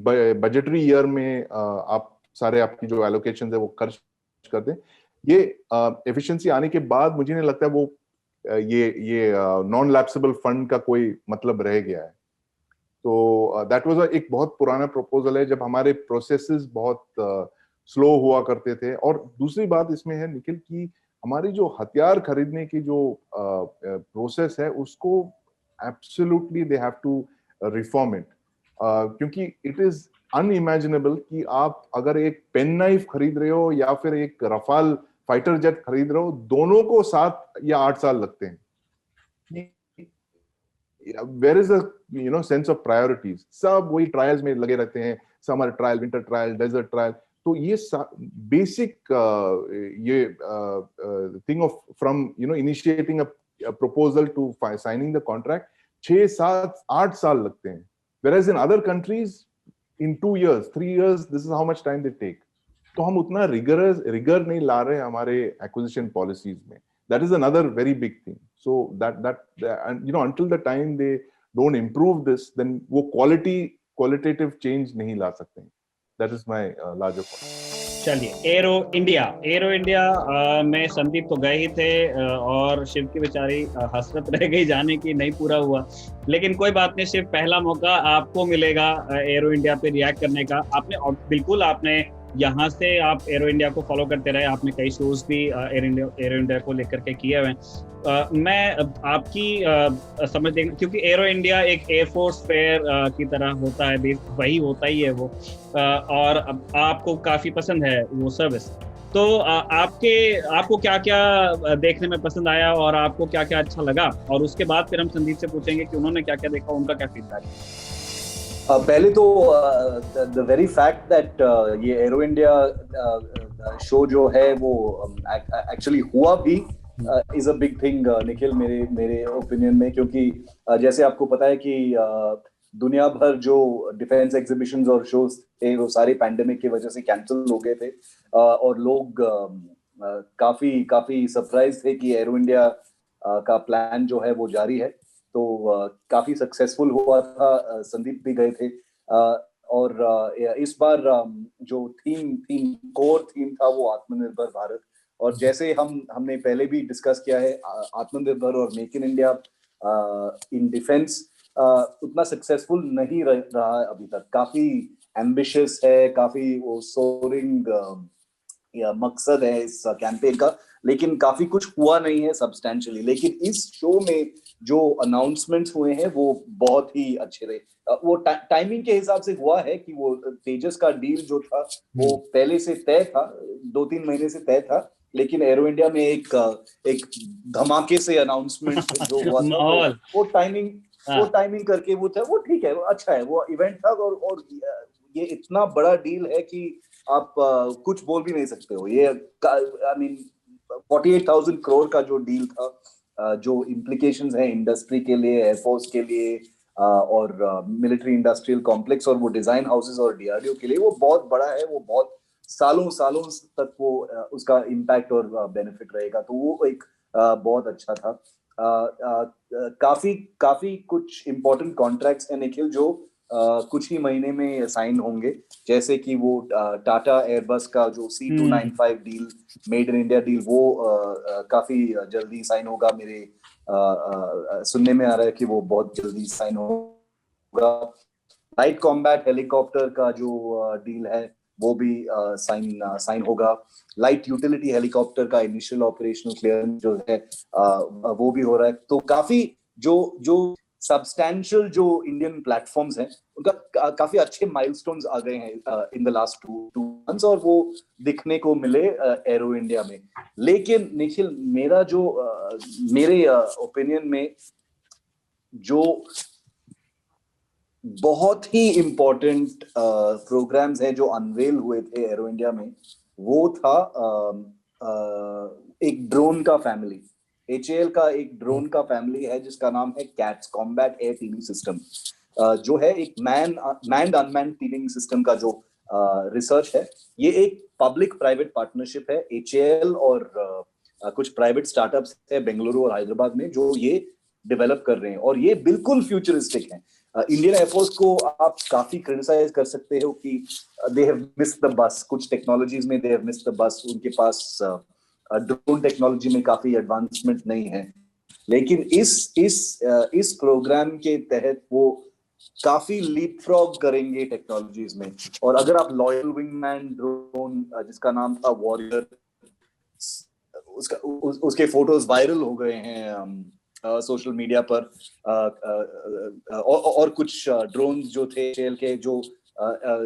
बजटरी ईयर में आप सारे आपकी जो एलोकेशन है वो खर्च कर दें। ये एफिशिएंसी आने के बाद मुझे नहीं लगता वो ये नॉन लैप्सेबल फंड का कोई मतलब रह गया है। तो दैट वाज एक बहुत पुराना प्रपोजल है जब हमारे प्रोसेसेस बहुत स्लो हुआ करते थे। और दूसरी बात इसमें है निखिल की हमारी जो हथियार खरीदने की जो प्रोसेस है उसको absolutely they have to reform it, क्योंकि इट इज अनइमेजिनेबल कि आप अगर एक पेन नाइफ खरीद रहे हो या फिर एक रफाल फाइटर जेट खरीद रहे हो, दोनों को 7 या 8 साल लगते हैं। Where is a sense of priorities, सब वही ट्रायल्स में लगे रहते हैं, summer trial, winter trial, desert trial. तो ये बेसिक ये thing of from initiating a proposal to signing the contract 6, 7, 8 साल लगते हैं। Whereas in other countries, in 2 years, 3 years, this is how much time they take. तो हम उतना रिगर नहीं ला रहे हमारे एक्विजिशन पॉलिसीज में. That is another very big thing. So and until the time they don't improve this, then वो qualitative change नहीं ला सकते. That is my larger point. चलिए, एरो इंडिया में संदीप तो गए ही थे और शिव की बेचारी हसरत रह गई जाने की, नहीं पूरा हुआ। लेकिन कोई बात नहीं शिव, पहला मौका आपको मिलेगा एरो इंडिया पे रिएक्ट करने का। आपने यहाँ से आप एरो इंडिया को फॉलो करते रहे, आपने कई शोज भी एरो इंडिया को लेकर के किए हुए हैं। मैं आपकी समझ देंगे, क्योंकि एरो इंडिया एक एयरफोर्स फेयर की तरह होता है, वही होता ही है वो, और आपको काफी पसंद है वो सर्विस। तो आपको क्या क्या देखने में पसंद आया और आपको क्या क्या अच्छा लगा, और उसके बाद फिर हम संदीप से पूछेंगे कि उन्होंने क्या क्या देखा, उनका क्या फीडबैक है। पहले तो द वेरी फैक्ट दैट ये एरो इंडिया शो जो है वो एक्चुअली हुआ भी is a big thing Nikhil, मेरे ओपिनियन में, क्योंकि जैसे आपको पता है कि दुनिया भर जो डिफेंस एग्जीबिशंस और शोज थे वो सारे पैंडेमिक की वजह से कैंसिल हो गए थे, और लोग काफी सरप्राइज थे कि एरो इंडिया का प्लान जो है वो जारी है। तो काफी सक्सेसफुल हुआ था, संदीप भी गए थे, और इस बार जो कोर थीम था वो आत्मनिर्भर भारत। और जैसे हमने पहले भी डिस्कस किया है, आत्मनिर्भर और make in India in defence उतना सक्सेसफुल नहीं रहा अभी तक। काफी एम्बिशियस है, काफी वो सोरिंग मकसद है इस कैंपेन का, लेकिन काफी कुछ हुआ नहीं है सब्सटेंशियली। लेकिन इस शो में जो अनाउंसमेंट्स हुए हैं वो बहुत ही अच्छे रहे। वो टाइमिंग के हिसाब से हुआ है कि वो तेजस का डील जो था वो पहले से तय था, 2-3 महीने से तय था, लेकिन एरो इंडिया में एक धमाके से अनाउंसमेंट जो हुआ था वो टाइमिंग करके वो था, वो ठीक है, वो अच्छा है, वो इवेंट था। और ये इतना बड़ा डील है कि आप कुछ बोल भी नहीं सकते हो। ये आई मीन 48,000 करोड़ का जो डील था, जो इम्प्लीकेशंस हैं इंडस्ट्री के लिए, एयरफोर्स के लिए, और मिलिट्री इंडस्ट्रियल कॉम्प्लेक्स और वो डिजाइन हाउसेस और डीआरडीओ के लिए, वो बहुत बड़ा है। वो बहुत सालों तक वो उसका इम्पैक्ट और बेनिफिट रहेगा। तो वो एक बहुत अच्छा था। काफी कुछ इंपॉर्टेंट कॉन्ट्रैक्ट्स हैं निखिल जो कुछ ही महीने में साइन होंगे, जैसे कि वो टाटा एयरबस का जो C295 deal, made in India deal, वो काफी जल्दी साइन होगा। मेरे सुनने में आ रहा है कि वो बहुत जल्दी साइन होगा। लाइट कॉम्बैट हेलीकॉप्टर का जो डील है वो भी साइन होगा। लाइट यूटिलिटी हेलीकॉप्टर का इनिशियल ऑपरेशनल क्लियरेंस जो है वो भी हो रहा है। तो काफी जो सब्सटैंशियल जो इंडियन प्लेटफॉर्म्स हैं उनका काफी अच्छे माइलस्टोन्स आ गए हैं इन द लास्ट 2 मंथ्स, और वो दिखने को मिले एरो इंडिया में। लेकिन निखिल, मेरे ओपिनियन में जो बहुत ही इंपॉर्टेंट प्रोग्राम्स हैं जो अनवेल हुए थे एरो इंडिया में, वो था एक ड्रोन का फैमिली। HAL का एक ड्रोन का फैमिली है जिसका नाम है cats, combat air teeming system, जो है एक मैन्ड अनमैन्ड टीमिंग सिस्टम का जो रिसर्च है। ये एक पब्लिक प्राइवेट पार्टनरशिप है HAL और कुछ प्राइवेट स्टार्टअप्स है बेंगलुरु और हैदराबाद में जो ये डेवलप कर रहे हैं, और ये बिल्कुल फ्यूचरिस्टिक है। इंडियन एयरफोर्स को आप काफी क्रिटिसाइज कर सकते हो कि they have missed the bus, कुछ टेक्नोलॉजीज में they have missed the bus, उनके पास ड्रोन टेक्नोलॉजी में काफी एडवांसमेंट नहीं है, लेकिन इस प्रोग्राम के तहत वो काफी लीपफ्रॉग करेंगे टेक्नोलॉजीज में। और अगर आप लॉयल विंगमैन ड्रोन जिसका नाम था वॉरियर, उसके फोटोज वायरल हो गए हैं सोशल मीडिया पर, और कुछ ड्रोन जो थे शेल के जो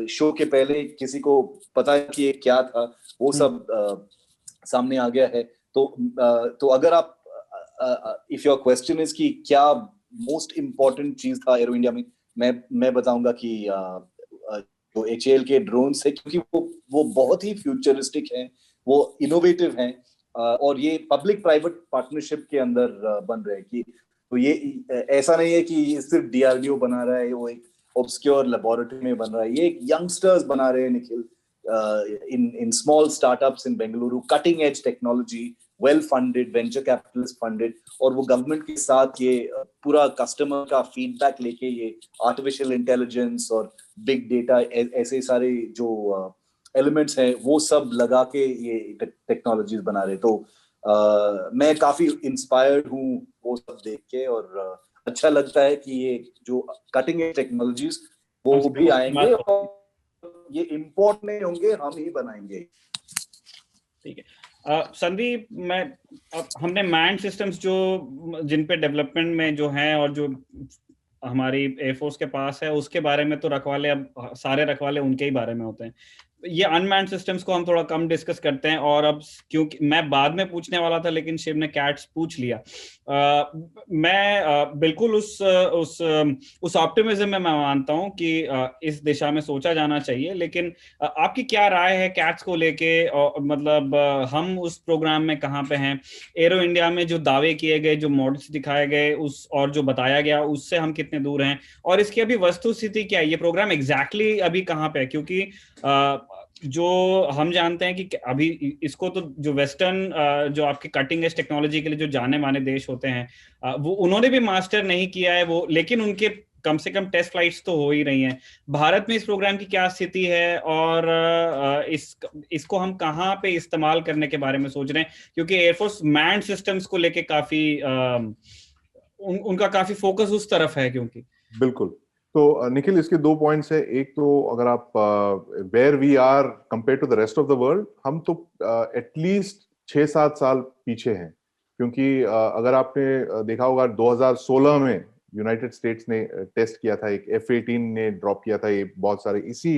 शो के पहले किसी को पता है कि ये क्या था, वो सब सामने आ गया है। तो अगर आप इफ योर क्वेश्चन इज कि क्या मोस्ट इम्पोर्टेंट चीज था एरो इंडिया में, मैं बताऊंगा कि जो HAL के ड्रोन्स है, क्योंकि वो बहुत ही फ्यूचरिस्टिक हैं, वो इनोवेटिव हैं, और ये पब्लिक प्राइवेट पार्टनरशिप के अंदर बन रहे हैं। कि तो ये ऐसा नहीं है कि सिर्फ DRDO बना रहा है, वो एक ऑब्सक्योर लेबोरेटरी में बन रहा है, ये एक यंगस्टर्स बना रहे हैं Nikhil, in small startups in Bengaluru, cutting edge technology, well funded, venture capitalist funded, और वो गवर्नमेंट के साथ ये पूरा कस्टमर का फीडबैक लेके ये आर्टिफिशियल इंटेलिजेंस और बिग डेटा ऐसे सारे जो एलिमेंट्स हैं वो सब लगा के ये टेक्नोलॉजीज बना रहे। तो मैं काफी इंस्पायर्ड हूँ वो सब देख के, और अच्छा लगता है कि ये जो कटिंग एज टेक्नोलॉजीज वो भी आएंगे और ये इंपोर्ट नहीं होंगे, हम ही बनाएंगे। ठीक है संदीप, हमने मैन सिस्टम्स जो जिन पे डेवलपमेंट में जो हैं और जो हमारी एयरफोर्स के पास है उसके बारे में तो रखवाले, अब सारे रखवाले उनके ही बारे में होते हैं। ये अनमैन्ड सिस्टम्स को हम थोड़ा कम डिस्कस करते हैं, और अब क्योंकि मैं बाद में पूछने वाला था लेकिन शिव ने कैट्स पूछ लिया, मैं बिल्कुल उस ऑप्टिमिज्म में मैं मानता हूं कि इस दिशा में सोचा जाना चाहिए। लेकिन आपकी क्या राय है कैट्स को लेके, मतलब हम उस प्रोग्राम में कहाँ पे हैं? एरो इंडिया में जो दावे किए गए, जो मॉडल्स दिखाए गए उस और जो बताया गया उससे हम कितने दूर हैं, और इसकी अभी वस्तु स्थिति क्या है? ये प्रोग्राम एग्जैक्टली अभी कहाँ पे है? क्योंकि जो हम जानते हैं कि अभी इसको तो जो वेस्टर्न जो आपके कटिंग एज टेक्नोलॉजी के लिए जो जाने माने देश होते हैं वो उन्होंने भी मास्टर नहीं किया है वो, लेकिन उनके कम से कम टेस्ट फ्लाइट्स तो हो ही रही हैं। भारत में इस प्रोग्राम की क्या स्थिति है, और इसको हम कहाँ पे इस्तेमाल करने के बारे में सोच रहे हैं? क्योंकि एयरफोर्स मैन्ड सिस्टम्स को लेके काफी उनका काफी फोकस उस तरफ है। क्योंकि बिल्कुल, तो निखिल इसके दो पॉइंट्स है। एक तो अगर आप where we are compare to the rest of the world, हम तो एटलीस्ट 6-7 साल पीछे हैं। क्योंकि अगर आपने देखा होगा 2016 में यूनाइटेड स्टेट्स ने टेस्ट किया था, एक F-18 ने ड्रॉप किया था ये बहुत सारे इसी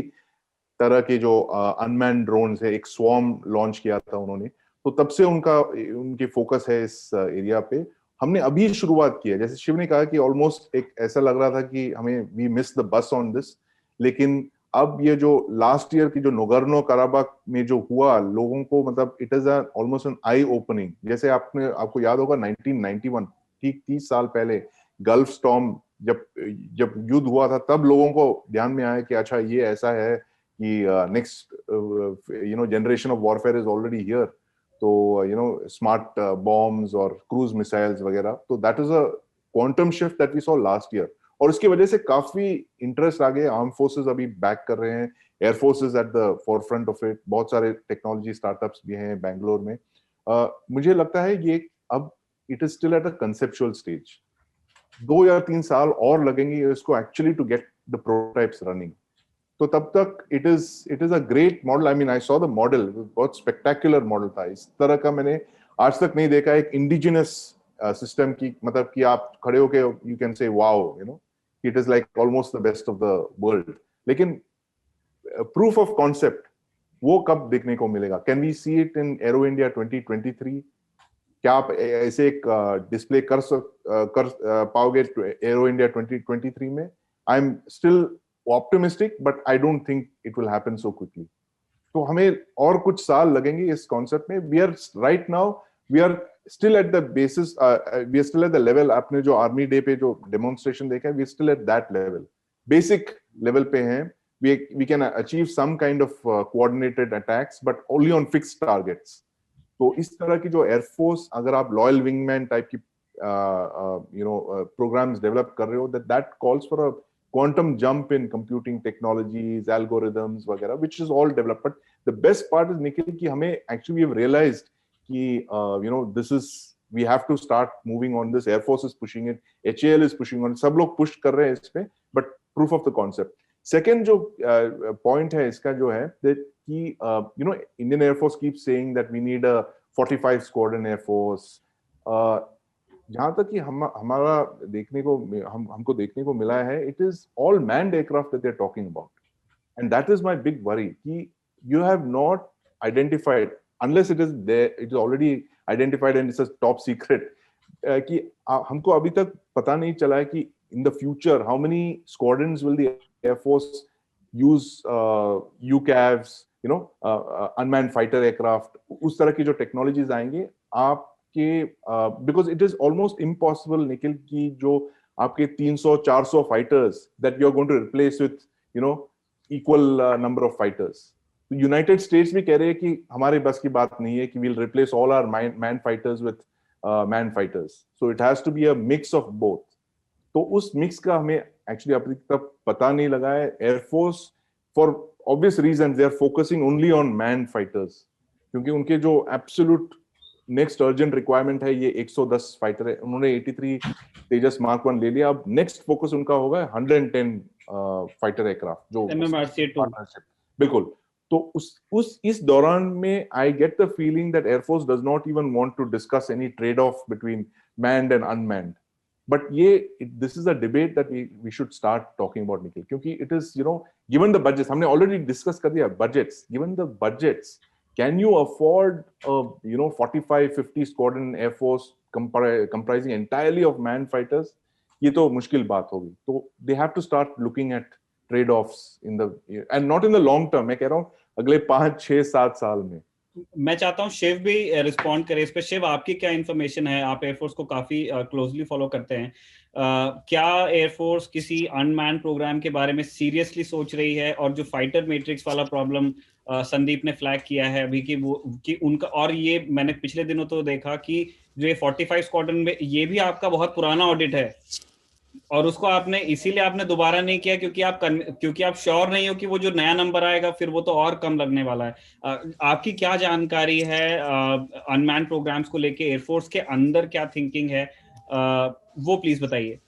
तरह के जो अनमैन्ड ड्रोन्स है, एक स्वॉर्म लॉन्च किया था उन्होंने। तो तब से उनकी फोकस है इस एरिया पे। हमने अभी शुरुआत की है, जैसे शिव ने कहा कि ऑलमोस्ट एक ऐसा लग रहा था कि हमें we miss the bus on this, लेकिन अब ये जो लास्ट ईयर की जो नोगोर्नो कराबाख में जो हुआ, लोगों को मतलब it is almost an I opening. जैसे आपको याद होगा 1991, ठीक 30 साल पहले गल्फ स्टॉर्म जब युद्ध हुआ था, तब लोगों को ध्यान में आया कि अच्छा ये ऐसा है कि next generation of warfare is already here. तो स्मार्ट बॉम्ब्स और क्रूज मिसाइल्स वगैरह, तो that is a quantum shift that we saw last year. और इसकी वजह से काफी इंटरेस्ट आ गए। आर्म फोर्सेस अभी बैक कर रहे हैं, air force is at the forefront of it, बहुत सारे टेक्नोलॉजी स्टार्टअप्स भी हैं बैंगलोर में। मुझे लगता है ये अब it is still at a conceptual stage. 2 या 3 साल और लगेंगे इसको actually to get the prototypes running. तो तब तक it is a great model. I mean I saw the model, बहुत स्पेक्टेकुलर मॉडल था। इस तरह का मैंने आज तक नहीं देखा एक इंडिजिनस सिस्टम की, मतलब कि आप खड़े होके you can say wow, it is like almost the best of the world. लेकिन प्रूफ ऑफ कॉन्सेप्ट वो कब देखने को मिलेगा? Can we see it in Aero India 2023? क्या आप ऐसे एक डिस्प्ले कर पाओगे एरो इंडिया 2023 में? I am still optimistic but I don't think it will happen so quickly. तो हमें और कुछ साल लगेंगे इस कॉन्सेप्ट में। We are right now we are still at the basis, we are still at the level, आपने जो आर्मी डे पे जो डेमोन्स्ट्रेशन देखा है, we are still at that level, basic level पे हैं. We can achieve some kind of coordinated attacks, but only on fixed targets. तो इस तरह की जो एयरफोर्स, अगर आप लॉयल विंगमैन टाइप की programs डेवलप कर रहे हो, that calls for a quantum jump in computing technologies, algorithms वगैरह, which is all developed. But the best part is, Nikhil, कि हमें actually we have realized कि this is, we have to start moving on this. Air Force is pushing it, HAL is pushing on, सब लोग push कर रहे हैं इस पे, but proof of the concept. Second जो point है इसका जो है that कि Indian Air Force keeps saying that we need a 45 squadron Air Force. जहां तक कि हमारा हमको देखने को मिला है, it is all manned aircraft that they're talking about, and that is my big worry कि you have not identified, unless it is there, it is already identified and it's a top secret, कि हमको अभी तक पता नहीं चला है कि in the future how many squadrons will the Air Force use, UCAVs, unmanned fighter aircraft, उस तरह की जो टेक्नोलॉजीज आएंगे आपके, because it is almost impossible, Nikhil, कि जो आपके 300-400 fighters that you are going to replace with equal number of fighters. United states भी कह रहे हैं कि हमारे बस की बात नहीं है कि we'll replace all our manned fighters with manned fighters. So it has to be a mix of both. तो उस मिक्स का हमें एक्चुअली अभी तक पता नहीं लगा है. Air force for obvious reason they are focusing only on man fighters, क्योंकि उनके जो एब्सोल्यूट नेक्स्ट अर्जेंट रिक्वायरमेंट है ये 110 फाइटर है. उन्होंने 83 तेजस Mark 1 ले लिया. अब नेक्स्ट फोकस उनका होगा 110 फाइटर एयरक्राफ्ट जो पार्टनरशिप. बिल्कुल. तो इस दौरान में I get the feeling that air force does not even want to discuss any trade off between manned and unmanned. But this is a debate that we should start talking about, Nikhil, क्योंकि it is, given the budgets, हमने already discuss कर दिया budgets. Given the budgets, can you afford a 45-50 squadron Air Force comprising entirely of manned fighters? ये तो मुश्किल बात होगी. तो they have to start looking at trade-offs and not in the long term. मैं कह रहा हूँ अगले 5, 6, 7 साल में. मैं चाहता हूँ शिव भी रिस्पॉन्ड करे इस पे. शिव, आपकी क्या इन्फॉर्मेशन है? आप एयरफोर्स को काफी क्लोजली फॉलो करते हैं. क्या एयरफोर्स किसी अनमैन प्रोग्राम के बारे में सीरियसली सोच रही है? और जो फाइटर मैट्रिक्स वाला प्रॉब्लम संदीप ने फ्लैग किया है अभी कि उनका, और ये मैंने पिछले दिनों तो देखा कि जो ये 45 स्क्वाड्रन में, ये भी आपका बहुत पुराना ऑडिट है और उसको आपने इसीलिए आपने दोबारा नहीं किया क्योंकि आप श्योर नहीं हो कि वो जो नया नंबर आएगा फिर वो तो और कम लगने वाला है. आपकी क्या जानकारी है अनमैन प्रोग्राम्स को लेके? एयरफोर्स के अंदर क्या थिंकिंग है वो प्लीज बताइए.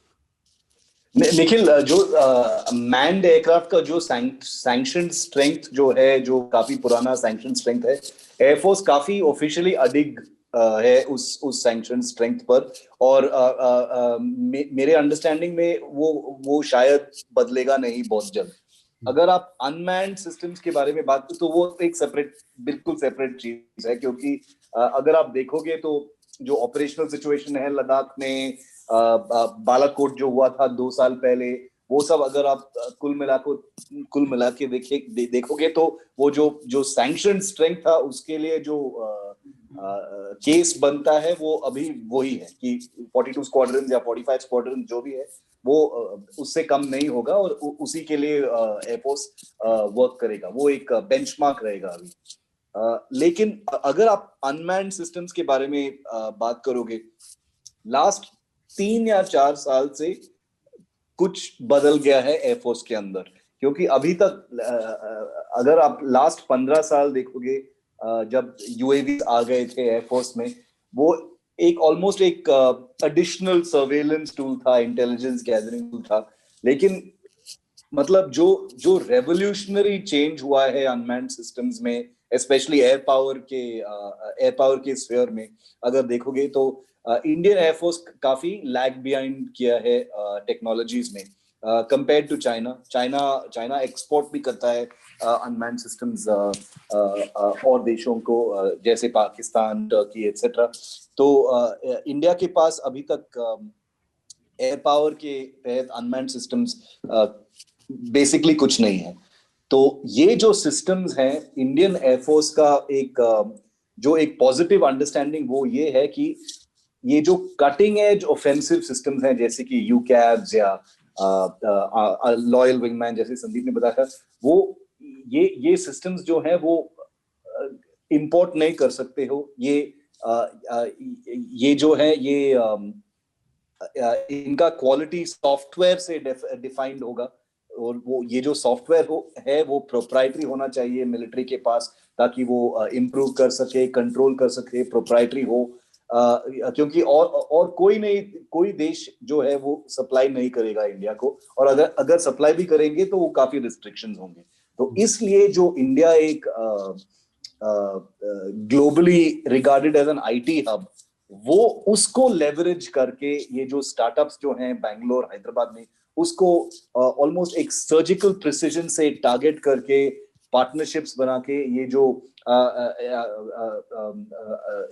निखिल, जो मैन्ड एयरक्राफ्ट का जो सैंक्शन स्ट्रेंथ जो है, जो काफी पुराना सैंक्शन स्ट्रेंथ है, एयरफोर्स काफी ऑफिशियली अडिग है उस सैंक्शन स्ट्रेंथ पर. और मेरे अंडरस्टैंडिंग में वो शायद बदलेगा नहीं बहुत जल्द. अगर आप अनमैन्ड सिस्टम्स के बारे में बात करें तो वो एक बिल्कुल सेपरेट चीज है, क्योंकि अगर आप देखोगे तो जो ऑपरेशनल सिचुएशन है लद्दाख में, बालाकोट जो हुआ था 2 साल पहले, वो सब अगर आप कुल मिला के देखोगे तो वो जो सैंक्शन स्ट्रेंथ था उसके लिए जो केस बनता है वो अभी वही है कि 42 स्क्वाड्रन या 45 स्क्वाड्रन जो भी है वो उससे कम नहीं होगा और उसी के लिए एयरफोर्स वर्क करेगा. वो एक बेंचमार्क रहेगा अभी. लेकिन अगर आप अनमैन्ड सिस्टम्स के बारे में बात करोगे, लास्ट 3 या 4 साल से कुछ बदल गया है एयरफोर्स के अंदर. क्योंकि अभी तक अगर आप लास्ट 15 साल देखोगे, जब UAV आ गए थे एयरफोर्स में, वो एक ऑलमोस्ट एक एडिशनल सर्वेलेंस टूल था, इंटेलिजेंस गैदरिंग टूल था. लेकिन मतलब जो रेवोल्यूशनरी चेंज हुआ है अनमैन्ड सिस्टम्स में, स्पेशली एयर पावर के स्फीयर में अगर देखोगे तो इंडियन एयरफोर्स काफी लैग बिहाइंड किया है टेक्नोलॉजीज में compared to China. China export भी करता है अनमैन्ड सिस्टम्स और देशों को, जैसे पाकिस्तान, टर्की एटसेट्रा. तो इंडिया के पास अभी तक एयर पावर के तहत अनमैन्ड सिस्टम्स बेसिकली कुछ नहीं है. तो ये जो सिस्टम्स हैं, इंडियन एयरफोर्स का एक जो एक पॉजिटिव अंडरस्टैंडिंग वो ये है कि ये जो कटिंग एज ऑफेंसिव सिस्टम्स हैं जैसे कि यूकैब्स या लॉयल विंगमैन जैसे संदीप ने बताया, वो ये सिस्टम्स जो हैं वो इंपोर्ट नहीं कर सकते हो। ये जो है ये इनका क्वालिटी सॉफ्टवेयर से डिफाइंड होगा, और वो ये जो सॉफ्टवेयर है वो प्रोप्राइटरी होना चाहिए मिलिट्री के पास, ताकि वो इम्प्रूव कर सके, कंट्रोल कर सके, प्रोप्राइटरी हो। क्योंकि और कोई देश जो है वो सप्लाई नहीं करेगा इंडिया को, और अगर सप्लाई भी करेंगे तो वो काफी रिस्ट्रिक्शंस होंगे। तो इसलिए जो इंडिया एक globally regarded as an IT hub, वो उसको लेवरेज करके ये जो स्टार्टअप्स जो हैं बैंगलोर हैदराबाद में, उसको ऑलमोस्ट एक सर्जिकल प्रिसिजन से टारगेट करके पार्टनरशिप्स बना के ये जो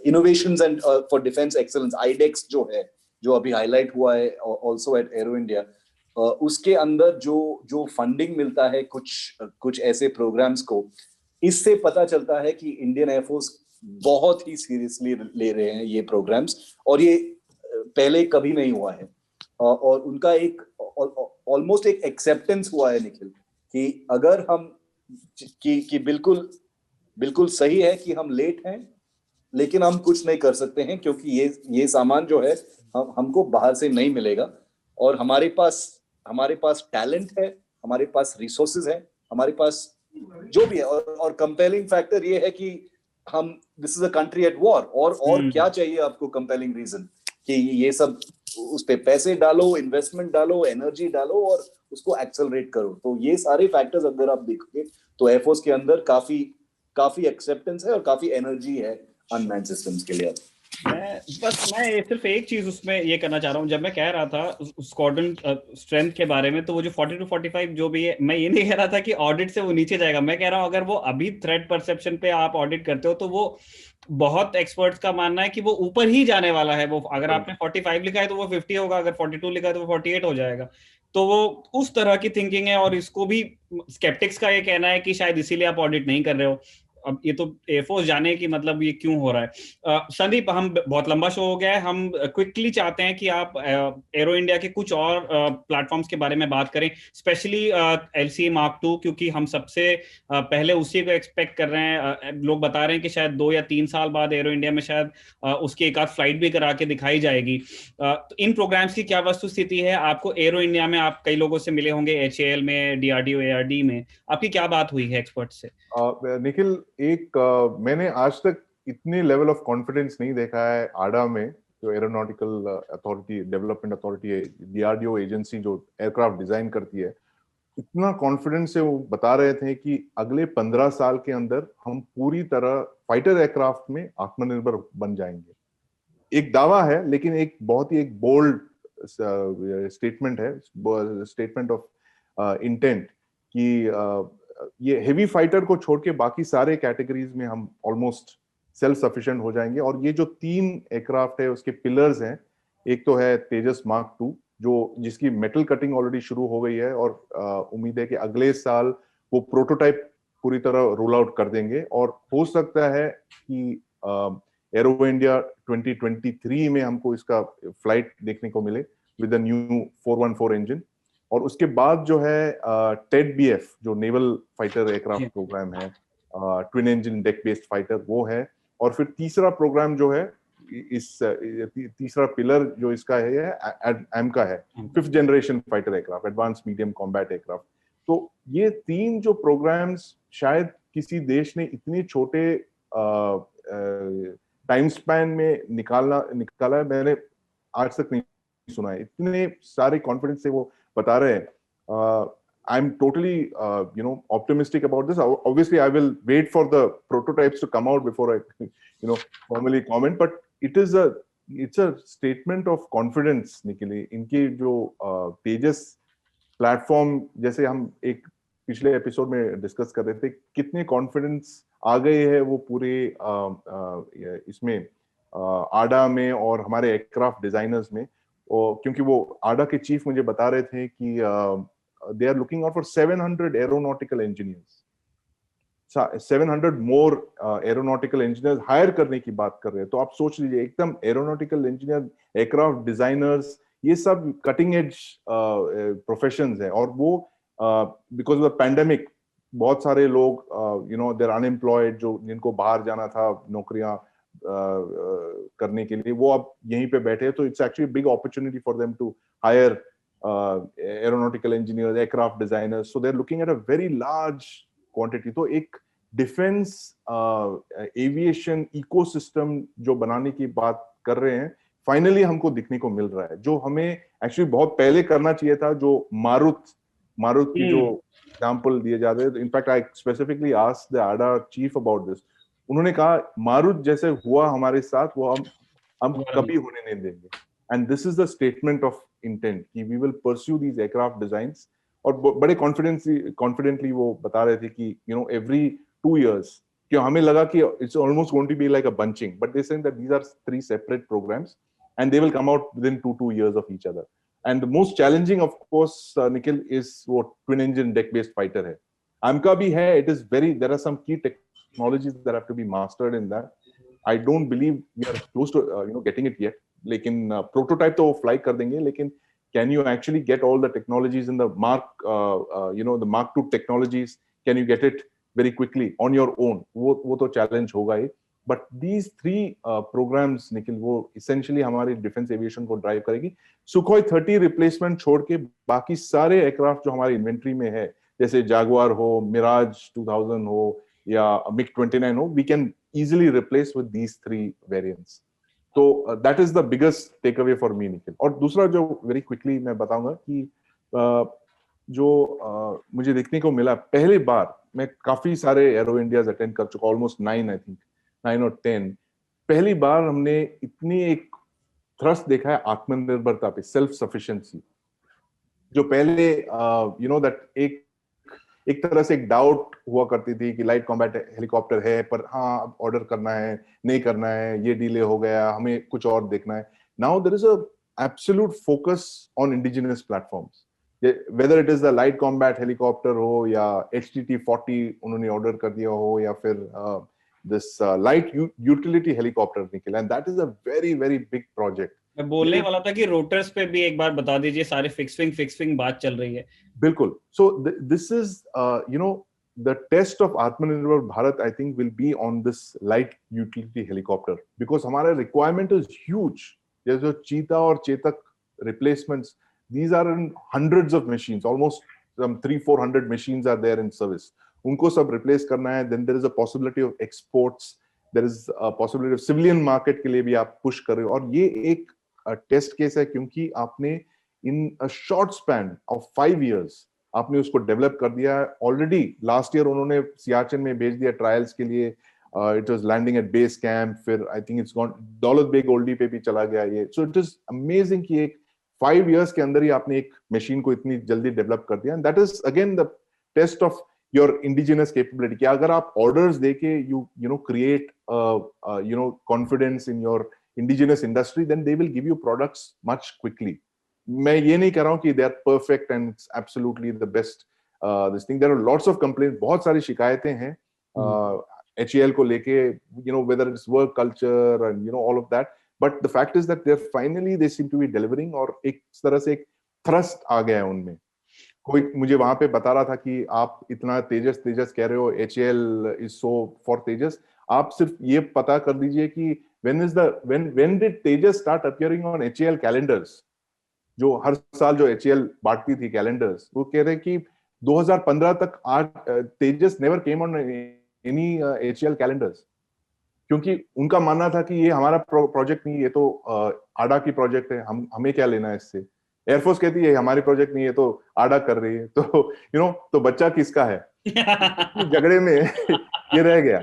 innovations and for defence excellence iDEX जो है, जो अभी हाईलाइट हुआ है ऑल्सो एट एरो इंडिया, उसके अंदर जो फंडिंग मिलता है कुछ ऐसे प्रोग्राम्स को, इससे पता चलता है कि इंडियन एयरफोर्स बहुत ही सीरियसली ले रहे हैं ये प्रोग्राम्स, और ये पहले कभी नहीं हुआ है। और उनका एक ऑलमोस्ट एक एक्सेप्टेंस हुआ है निखिल, कि अगर हम कि बिल्कुल सही है कि हम लेट हैं, लेकिन हम कुछ नहीं कर सकते हैं, क्योंकि ये सामान जो है हमको बाहर से नहीं मिलेगा, और हमारे पास टैलेंट है, हमारे पास रिसोर्सेज है, हमारे पास जो भी है। और कंपेलिंग फैक्टर ये है कि हम this is a country at war, और क्या चाहिए आपको कंपेलिंग रीजन कि ये सब उस पे पैसे डालो, इन्वेस्टमेंट डालो, एनर्जी डालो और उसको एक्सेलरेट करो। तो ये सारे फैक्टर्स अगर आप देखोगे तो एयरफोर्स के अंदर काफी एक्सेप्टेंस है और काफी एनर्जी है अनमैन्ड सिस्टम्स के लिए। मैं सिर्फ एक चीज उसमें ये करना चाह रहा हूँ। जब मैं कह रहा था स्क्वाड्रन स्ट्रेंथ के बारे में, तो वो जो 40 to 45 जो भी है, मैं ये नहीं कह रहा था कि ऑडिट से वो नीचे जाएगा। मैं कह रहा हूँ अगर वो अभी थ्रेट परसेप्शन पे आप ऑडिट करते हो तो वो बहुत एक्सपर्ट्स का मानना है कि वो ऊपर ही जाने वाला है। वो अगर आपने 45 लिखा है तो वो 50 होगा, अगर 42 लिखा है तो वो 48 हो जाएगा। तो वो उस तरह की थिंकिंग है, और इसको भी स्केप्टिक्स का ये कहना है कि शायद इसीलिए आप ऑडिट नहीं कर रहे हो। अब ये तो एयरफोर्स जाने की मतलब ये क्यों हो रहा है। संदीप, हम बहुत लंबा शो हो गया है, हम क्विकली चाहते हैं कि आप एरो इंडिया के कुछ और प्लेटफॉर्म्स के बारे में बात करें, स्पेशली LCA Mark II, क्योंकि हम सबसे पहले उसी को एक्सपेक्ट कर रहे हैं। लोग बता रहे हैं कि शायद 2 या 3 साल बाद एरो इंडिया में शायद उसकी एक आध फ्लाइट भी करा के दिखाई जाएगी। तो इन प्रोग्राम्स की क्या वस्तु स्थिति है? आपको एरो इंडिया में आप कई लोगों से मिले होंगे, HAL में, DRDO, ARD में, आपकी क्या बात हुई है एक्सपर्ट से? निखिल, मैंने आज तक इतने लेवल ऑफ कॉन्फिडेंस नहीं देखा है आडा में, जो एरोनॉटिकल अथॉरिटी, डेवलपमेंट अथॉरिटी है, DRDO एजेंसी जो एयरक्राफ्ट डिजाइन करती है। इतना कॉन्फिडेंस से वो बता रहे थे कि अगले 15 साल के अंदर हम पूरी तरह फाइटर एयरक्राफ्ट में आत्मनिर्भर बन जाएंगे। एक दावा है, लेकिन एक बहुत ही एक बोल्ड स्टेटमेंट है, स्टेटमेंट ऑफ इंटेंट, कि ये हेवी फाइटर को छोड़ के बाकी सारे कैटेगरीज में हम ऑलमोस्ट सेल्फ सफिशिएंट हो जाएंगे। और ये जो 3 एयरक्राफ्ट है उसके पिलर्स हैं, एक तो है तेजस Mark II, जिसकी मेटल कटिंग ऑलरेडी शुरू हो गई है, और उम्मीद है कि अगले साल वो प्रोटोटाइप पूरी तरह रोल आउट कर देंगे। और हो सकता है कि एरो इंडिया 2023 में हमको इसका फ्लाइट देखने को मिले विद द न्यू 414 इंजन। और उसके बाद जो है TED-BF, जो नेवल फाइटर एयरक्राफ्ट प्रोग्राम है, twin engine deck based fighter, वो है। और फिर तीसरा प्रोग्राम जो है, तीसरा पिलर जो इसका है AMCA है, 5th generation fighter aircraft, advance medium combat aircraft. तो ये 3 जो प्रोग्राम्स शायद किसी देश ने इतने छोटे टाइम स्पैन में निकाला है, मैंने आज तक नहीं सुना है। इतने सारे कॉन्फिडेंस से वो बता रहे हैं। I'm totally, optimistic about this. Obviously, I will wait for the prototypes to come out before I, formally comment. But it's a statement of confidence, निकली इनकी जो तेजस प्लेटफॉर्म, जैसे हम एक पिछले एपिसोड में डिस्कस कर रहे थे, कितने कॉन्फिडेंस आ गए हैं वो पूरे इसमें आडा में और हमारे एयरक्राफ्ट डिजाइनर्स में। क्योंकि वो आडा के चीफ मुझे बता रहे थे कि they are looking out for 700 aeronautical engineers, 700 more aeronautical engineers hire करने की बात कर रहे हैं। तो आप सोच लीजिए, एकदम एरोनॉटिकल इंजीनियर, एयरक्राफ्ट डिजाइनर्स, ये सब कटिंग एज प्रोफेशंस है। और वो बिकॉज ऑफ द पैंडेमिक बहुत सारे लोग देर अनएम्प्लॉयड, जो जिनको बाहर जाना था नौकरियां करने के लिए, वो अब यहीं पे बैठे हैं। तो it's actually big opportunity for them to hire aeronautical engineers, aircraft designers. So they're looking at a very large quantity. तो एक डिफेंस एविएशन इकोसिस्टम जो बनाने की बात कर रहे हैं, फाइनली हमको दिखने को मिल रहा है, जो हमें एक्चुअली बहुत पहले करना चाहिए था। जो मारुत की जो एग्जांपल दिए जा रहे हैं, in fact I specifically asked the ADA chief about this. उन्होंने कहा मारुत जैसे हुआ हमारे साथ, वो हम कभी होने नहीं देंगे। And this is the statement of intent कि we will pursue these aircraft designs. और बड़े कॉन्फिडेंटली वो बता रहे थे कि एवरी 2 years, कि हमें लगा कि it's almost going to be like a bunching, but they saying that these are 3 separate programs and they will come out within 2 years of each other. And the most challenging, of course, Nikhil, is what twin engine deck based fighter hai. AMCA bhi hai. It is there are some key technologies that have to be mastered in that. I don't believe we are close to getting it yet. लेकिन prototype तो वो fly कर देंगे, लेकिन can you actually get all the technologies in the the Mark II technologies, can you get it very quickly on your own? वो तो challenge होगा ही। But these 3 programs, निखिल, वो essentially हमारी डिफेंस एविएशन को ड्राइव करेगी। सुखोई 30 रिप्लेसमेंट छोड़ के बाकी सारे एयरक्राफ्ट जो हमारी इन्वेंट्री में है, जैसे जागुआर हो, मिराज 2000 हो या मिग 29 हो, we can easily replace with these 3 variants. तो that is the biggest takeaway for me, Nikhil. और दूसरा जो very quickly मैं बताऊंगा कि जो मुझे देखने को मिला, पहली बार मैं काफी सारे एरो इंडियाज अटेंड कर चुका, ऑलमोस्ट 9 आई थिंक 9 और 10। पहली बार हमने इतनी एक थ्रस्ट देखा है आत्मनिर्भरता पे, सेल्फ सफिशिएंसी। जो पहले दैट एक तरह से एक डाउट हुआ करती थी कि लाइट कॉम्बैट हेलीकॉप्टर है, पर हाँ ऑर्डर करना है, नहीं करना है, ये डिले हो गया, हमें कुछ और देखना है। Now there is a absolute focus on indigenous platforms, whether it is the light combat helicopter हो या HTT-40 उन्होंने ऑर्डर कर दिया हो, या फिर this light utility helicopter, Nikhil, and that is a very very big project. मैं बोलने वाला था कि रोटर्स पे भी एक बार बता दीजिए, सारे फिक्स विंग बात चल रही है। बिल्कुल। So this is the test of Atmanirbhar Bharat, I think, will be on this light utility helicopter, because हमारा requirement is huge. जैसे चीता और Chetak replacements, these are in hundreds of machines, almost 300-400 machines are there in service. उनको सब replace करना है। Then there is a possibility of exports, there is a possibility of civilian market के लिए भी आप push कर रहे हो। और ये एक टेस्ट केस है, क्योंकि आपने in a short span of 5 years आपने उसको डेवलप कर दिया है। ऑलरेडी लास्ट ईयर उन्होंने सियाचिन में भेज दिया ट्रायल्स के लिए, it was landing at base camp, फिर I think it's gone Daulat Beg Oldi पे भी चला गया ये। सो इट इज अमेजिंग कि एक 5 years के अंदर ही आपने एक मशीन को इतनी जल्दी डेवलप कर दिया। And that is again the test of your indigenous capability, कि अगर आप ऑर्डर्स देके you create confidence in your indigenous industry, then they will give you products much quickly. मैं ये नहीं कह रहा हूँ कि they are perfect and it's absolutely the best this thing. There are lots of complaints, बहुत सारी शिकायतें हैं HAL को लेके, whether it's work culture and all of that. But the fact is that they're finally they seem to be delivering, और एक तरह से एक thrust आ गया है उनमें। कोई मुझे वहां पे बता रहा था कि आप इतना तेजस कह रहे हो, HAL is so for तेजस। आप सिर्फ ये पता कर दीजिए कि when did Tejas start appearing on HAL calendars? जो हर साल जो HAL बांटती थी कैलेंडर्स, वो कह रहे कि 2015 तक Tejas never came on any HAL calendars, क्योंकि उनका मानना था कि ये हमारा प्रोजेक्ट नहीं, ये तो आडा की प्रोजेक्ट है, हमें क्या लेना है इससे। एयरफोर्स कहती है हमारी प्रोजेक्ट नहीं है, तो आडा कर रही है, तो तो बच्चा किसका है? झगड़े में ये रह गया।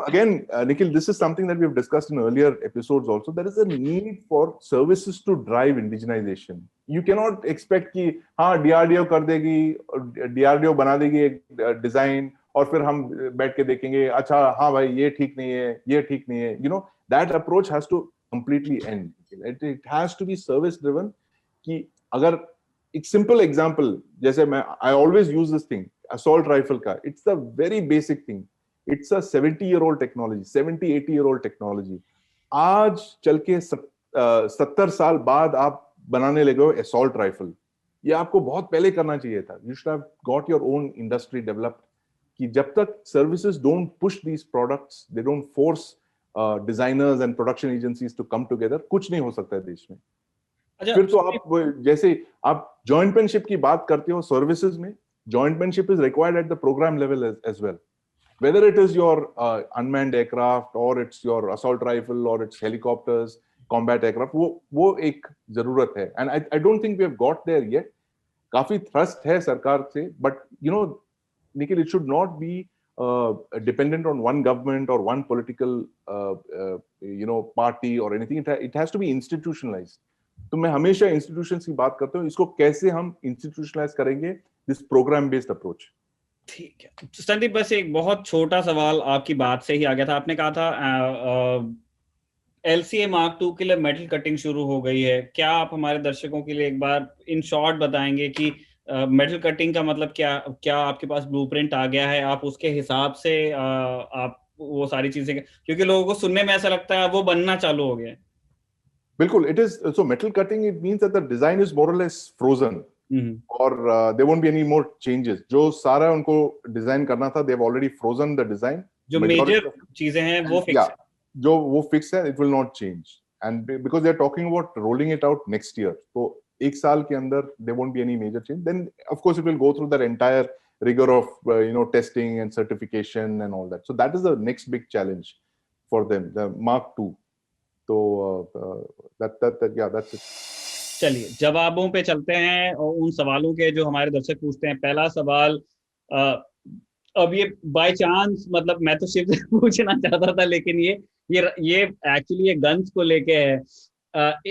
Again, Nikhil, this is something that we've discussed in earlier episodes also. There is a need for services to drive indigenization. You cannot expect कि हाँ DRDO कर देगी, DRDO बना देगी एक डिजाइन, और फिर हम बैठ के देखेंगे, अच्छा हाँ भाई ये ठीक नहीं है, ये ठीक नहीं है। That approach has to completely end. It has to be service driven. कि अगर एक सिंपल एग्जांपल, जैसे मैं I always use this thing, assault rifle का, it's the very basic thing. It's a 70-year-old technology, 70-80-year-old technology. आज चल के 70 साल बाद आप बनाने लगे हो assault rifle. ये आपको बहुत पहले करना चाहिए था. You should have got your own industry developed. कि जब तक services don't push these products, they don't force designers and production agencies to come together, कुछ नहीं हो सकता है देश में. फिर तो आप जैसे आप jointmanship की बात करते हो services में, jointmanship is required at the program level as well. Whether it is your unmanned aircraft or it's your assault rifle or it's helicopters, combat aircraft, वो एक जरूरत है. And I don't think we have got there yet. काफी thrust है सरकार से, but you know, Nikhil, it should not be dependent on one government or one political party or anything. It has to be institutionalized. तो मैं हमेशा institutions की बात करता हूँ. इसको कैसे हम institutionalize करेंगे? This program based approach. ठीक है संदीप, बस एक बहुत छोटा सवाल आपकी बात से ही आ गया था. आपने कहा था LCA Mark II के लिए मेटल कटिंग शुरू हो गई है. क्या आप हमारे दर्शकों के लिए एक बार इन शॉर्ट बताएंगे कि मेटल कटिंग का मतलब क्या आपके पास ब्लूप्रिंट आ गया है, आप उसके हिसाब से आप वो सारी चीजें, क्योंकि लोगों को सुनने में ऐसा लगता है वो बनना चालू हो गया है. बिल्कुल, it is so metal cutting, it means that the design is more or less frozen. और there won't be any more changes. जो सारा उनको डिजाइन करना था, they've already frozen the design. जो मेजर चीजें हैं वो फिक्स है. जो वो फिक्स है, it will not change. And because they are talking about rolling it out next year, तो एक साल के अंदर there won't be any major change. Then of course it will go through that entire rigor of testing and certification and all that. So that is the next big challenge for them, the Mark II. तो that's it. चलिए जवाबों पे चलते हैं और उन सवालों के जो हमारे दर्शक पूछते हैं. पहला सवाल, अब ये बाय चांस, मतलब मैं तो सिर्फ पूछना चाहता था, लेकिन ये एक्चुअली ये गन्स को लेके है.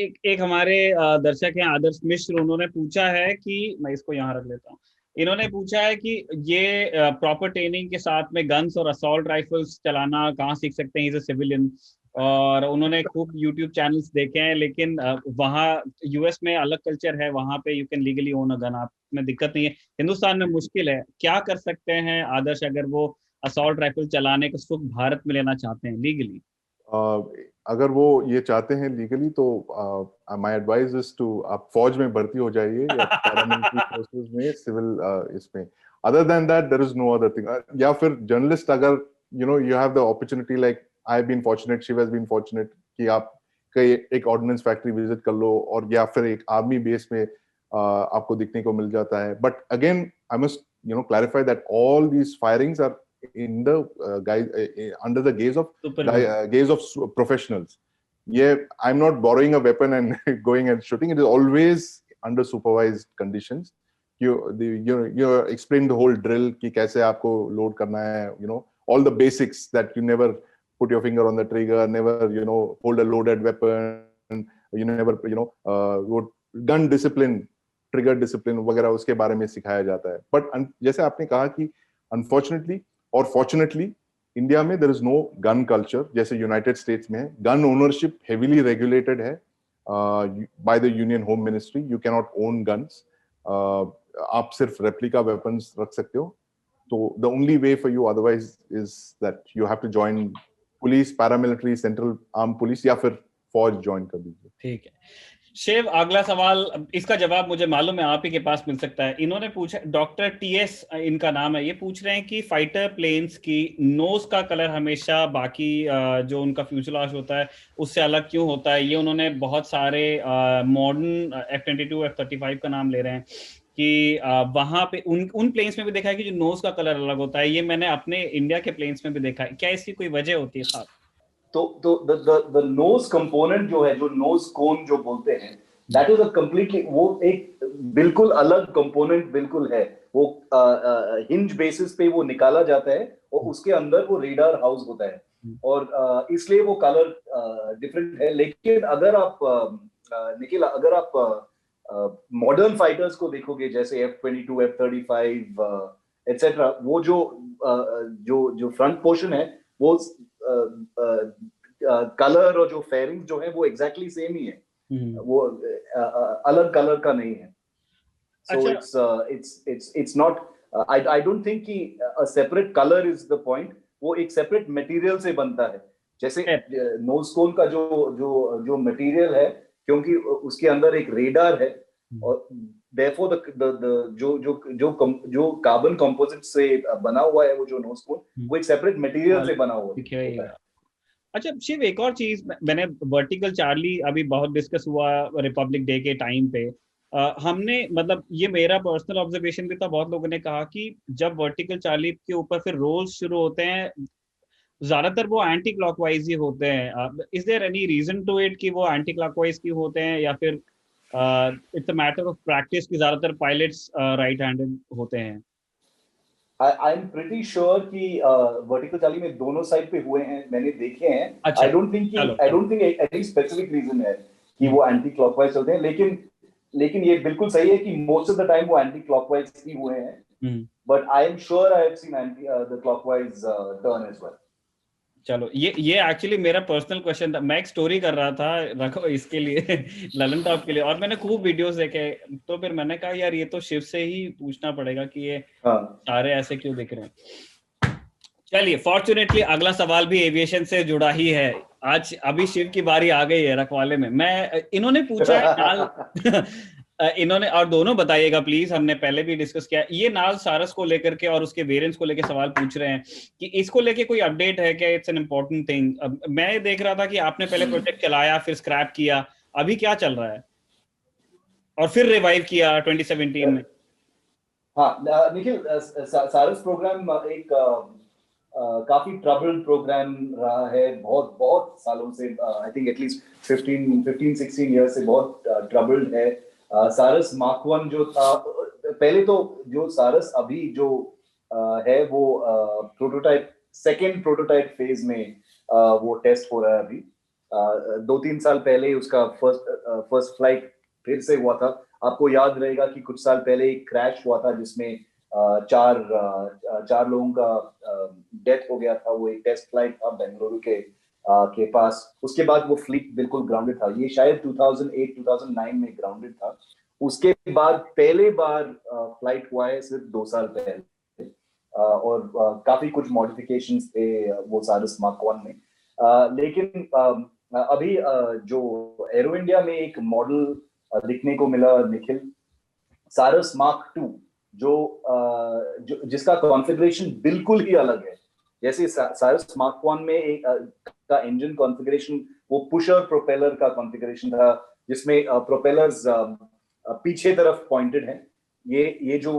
एक हमारे दर्शक हैं आदर्श मिश्र, उन्होंने पूछा है कि, मैं इसको यहाँ रख लेता हूँ, इन्होंने पूछा है कि ये प्रॉपर ट्रेनिंग के साथ में गन्स और असॉल्ट राइफल्स चलाना कहाँ सीख सकते हैं, इज अ सिविलियन. और उन्होंने खूब YouTube चैनल्स देखे हैं, लेकिन वहाँ US में अलग कल्चर है, वहाँ पे you can legally own a gun, आप में दिक्कत नहीं है. हिंदुस्तान में मुश्किल है. क्या कर सकते हैं आदर्श अगर वो असॉल्ट राइफल चलाने का सुख भारत में लेना चाहते हैं लीगली? अगर वो ये चाहते हैं लीगली तो माय एडवाइस इज टू आप फौज में भर्ती हो जाइए या पैरामिलिट्री फोर्सेस में, सिविल इसमें. Other than that there is no other thing. या फिर जर्नलिस्ट, अगर you have the opportunity, like I have been fortunate, she has been fortunate कि आप कई एक ऑर्डिनेंस फैक्ट्री विजिट कर लो, और या फिर एक आर्मी बेस में आपको दिखने को मिल जाता है. But again I must clarify that all these firings are in the under the gaze of professionals. I'm not borrowing a weapon and going and shooting. It is always under supervised conditions. You explain the whole drill कि कैसे आपको load करना है, all the basics that you never put your finger on the trigger, never hold a loaded weapon, you never gun discipline, trigger discipline वगैरह उसके बारे में सिखाया जाता है. बट जैसे आपने कहा कि अनफॉर्चुनेटली और फॉर्चुनेटली इंडिया में there is no gun culture जैसे यूनाइटेड स्टेट्स में है. गन ओनरशिप हेवीली रेगुलेटेड है by the union home ministry. You can not own guns. आप सिर्फ रेप्लिका वेपन्स रख सकते हो. तो the only way for you otherwise is that you have to join police, paramilitary, central arm police, या फिर फौज ज्वाइन कर दीजिए. ठीक है शिव, अगला सवाल, इसका जवाब मुझे मालूम है आप ही के पास मिल सकता है. इन्होंने पूछा, डॉक्टर TS इनका नाम है, ये पूछ रहे हैं कि फाइटर प्लेन्स की नोज का कलर हमेशा बाकी जो उनका फ्यूजलाज होता है उससे अलग क्यों होता है. ये उन्होंने बहुत सारे मॉडर्न F-22, F-35 का नाम ले रहे हैं कि वहां पे उन प्लेन्स में भी देखा है कि जो नोज का कलर अलग होता है. ये मैंने अपने इंडिया के प्लेन्स में भी देखा है. क्या इसकी कोई वजह होती है साहब? तो द नोज कंपोनेंट जो है, जो नोज कोन जो बोलते हैं, दैट इज अ कंप्लीटली, वो एक बिल्कुल अलग कंपोनेंट बिल्कुल है. वो हिंज बेसिस पे वो निकाला जाता है और उसके अंदर वो रेडार हाउस होता है, और इसलिए वो कलर डिफरेंट है. लेकिन अगर आप निखिल, अगर आप मॉडर्न फाइटर्स को देखोगे जैसे F-22, F-35 एटसेट्रा, वो जो फ्रंट पोर्शन है वो कलर और जो फेयरिंग जो है वो एग्जैक्टली सेम ही है. वो अलग कलर का नहीं है. So it's not I don't think कि a separate colour is the point, वो एक सेपरेट मटेरियल से बनता है। जैसे नोज कोन का जो जो जो मटेरियल है, क्योंकि उसके अंदर एक रेडार है, और therefore जो कार्बन कंपोजिट से बना हुआ है वो जो नोज कोन, वो एक सेपरेट मटेरियल से बना हुआ है। अच्छा शिव, एक और चीज, मैंने वर्टिकल चार्ली अभी बहुत डिस्कस हुआ रिपब्लिक डे के टाइम पे, हमने मतलब ये मेरा पर्सनल ऑब्जर्वेशन भी था, बहुत लोगों ने कहा कि जब वर्टिकल चार्ली के ऊपर फिर रोल्स शुरू होते हैं, ज्यादातर वो एंटी क्लॉकवाइज ही होते हैं। Is there any reason to it कि वो एंटी क्लॉकवाइज की होते हैं, या फिर it's a matter of practice कि ज्यादातर पायलट्स राइट हैंडेड होते हैं? आई एम प्रीटी श्योर कि वर्टिकल चार्ली में दोनों साइड पे हुए हैं, मैंने देखे हैं। अच्छा, I don't think any specific reason है कि वो एंटी क्लॉकवाइज चलते हैं, लेकिन ये बिल्कुल सही है कि मोस्ट ऑफ द टाइम वो एंटी क्लॉकवाइज ही हुए हैं, but I am sure I have seen anti the clockwise turn as well. चलो, ये एक्चुअली मेरा पर्सनल क्वेश्चन था, मैं एक स्टोरी कर रहा था रखो इसके लिए ललन टॉप के लिए, और मैंने खूब वीडियोस देखे, तो फिर मैंने कहा यार ये तो शिव से ही पूछना पड़ेगा कि ये सारे ऐसे क्यों दिख रहे हैं। चलिए, फॉर्चुनेटली अगला सवाल भी एविएशन से जुड़ा ही है। आज अभी शिव की बारी आ गई है रखवाले में। इन्होंने पूछा है इन्होंने, और दोनों बताइएगा प्लीज, हमने पहले भी डिस्कस किया, ये नाल सारस को लेकर के और उसके वेरिएंट्स को लेकर सवाल पूछ रहे हैं कि इसको लेके कोई अपडेट है क्या, इट्स एन इम्पोर्टेंट थिंग। मैं देख रहा था कि आपने पहले प्रोजेक्ट चलाया, फिर स्क्रैप किया, अभी क्या चल रहा है, और फिर रिवाइव किया 2017 में? हाँ निखिल, सारस प्रोग्राम एक काफी ट्रबल्ड प्रोग्राम रहा है बहुत बहुत सालों से। आई थिंक एटलीस्ट 15-16 ईयर्स से बहुत ट्रबल्ड है। सारस मार्क 1 जो था, पहले तो जो सारस अभी जो है वो प्रोटोटाइप, सेकेंड प्रोटोटाइप फेज में वो टेस्ट हो रहा है अभी। 2-3 साल पहले उसका फर्स्ट फ्लाइट फिर से हुआ था। आपको याद रहेगा कि कुछ साल पहले एक क्रैश हुआ था जिसमें चार लोगों का डेथ हो गया था। वो एक टेस्ट फ्लाइट था बेंगलुरु के पास। उसके बाद वो फ्लीट बिल्कुल ग्राउंडेड था। ये शायद 2008-2009 में ग्राउंडेड था। उसके बाद पहले बार फ्लाइट हुआ है सिर्फ 2 साल पहले, और काफी कुछ मॉडिफिकेशंस थे वो सारस मार्क 1 में। लेकिन अभी जो एरो इंडिया में एक मॉडल दिखने को मिला निखिल, सारस मार्क 2, जो जिसका कॉन्फ़िगरेशन बिल्कुल ही अलग है। जैसे सारस मार्क 1 में एक का इंजन कॉन्फ़िगरेशन वो पुशर प्रोपेलर का कॉन्फ़िगरेशन था, जिसमें प्रोपेलर्स पीछे तरफ पॉइंटेड हैं। ये जो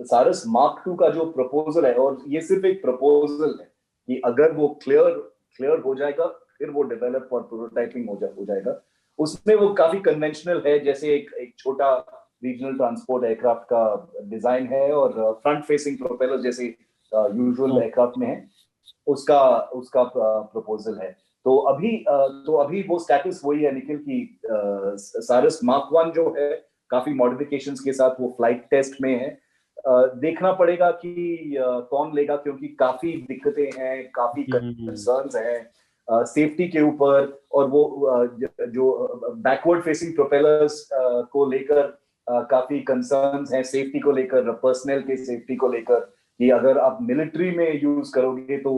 सारस मार्क 2 का जो प्रपोजल है, और ये सिर्फ एक प्रपोजल है कि अगर वो क्लियर हो जाएगा फिर वो डेवलप और प्रोटोटाइपिंग हो जाएगा। उसमें वो काफी कन्वेंशनल है, जैसे एक छोटा रीजनल ट्रांसपोर्ट एयरक्राफ्ट का डिजाइन है, और फ्रंट फेसिंग प्रोपेलर जैसे यूजुअल एयरक्राफ्ट में है, उसका प्रपोजल है। तो अभी वो स्टेटस वही है निखिल कि सारस मार्क 1 जो है काफी मॉडिफिकेशंस के साथ वो फ्लाइट टेस्ट में है। देखना पड़ेगा कि कौन लेगा, क्योंकि काफी दिक्कतें हैं, काफी कंसर्न्स हैं सेफ्टी के ऊपर, और वो जो बैकवर्ड फेसिंग प्रोपेलर्स को लेकर काफी कंसर्न्स हैं, सेफ्टी को लेकर, पर्सनल के सेफ्टी को लेकर, कि अगर आप मिलिट्री में यूज करोगे तो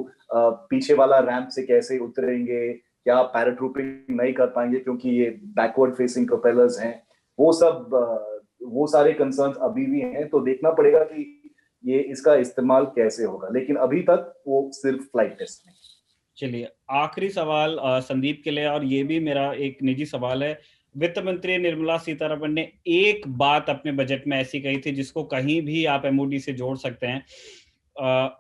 पीछे वाला रैंप से कैसे उतरेंगे, क्या आप पैराट्रूपिंग नहीं कर पाएंगे क्योंकि ये बैकवर्ड फेसिंग प्रोपेलर्स हैं। वो सारे कंसर्न्स अभी भी हैं। तो देखना पड़ेगा कि ये इसका इस्तेमाल कैसे होगा, लेकिन अभी तक वो सिर्फ फ्लाइट टेस्ट में। चलिए, आखिरी सवाल संदीप के लिए, और ये भी मेरा एक निजी सवाल है। वित्त मंत्री निर्मला सीतारमण ने एक बात अपने बजट में ऐसी कही थी जिसको कहीं भी आप एमओडी से जोड़ सकते हैं।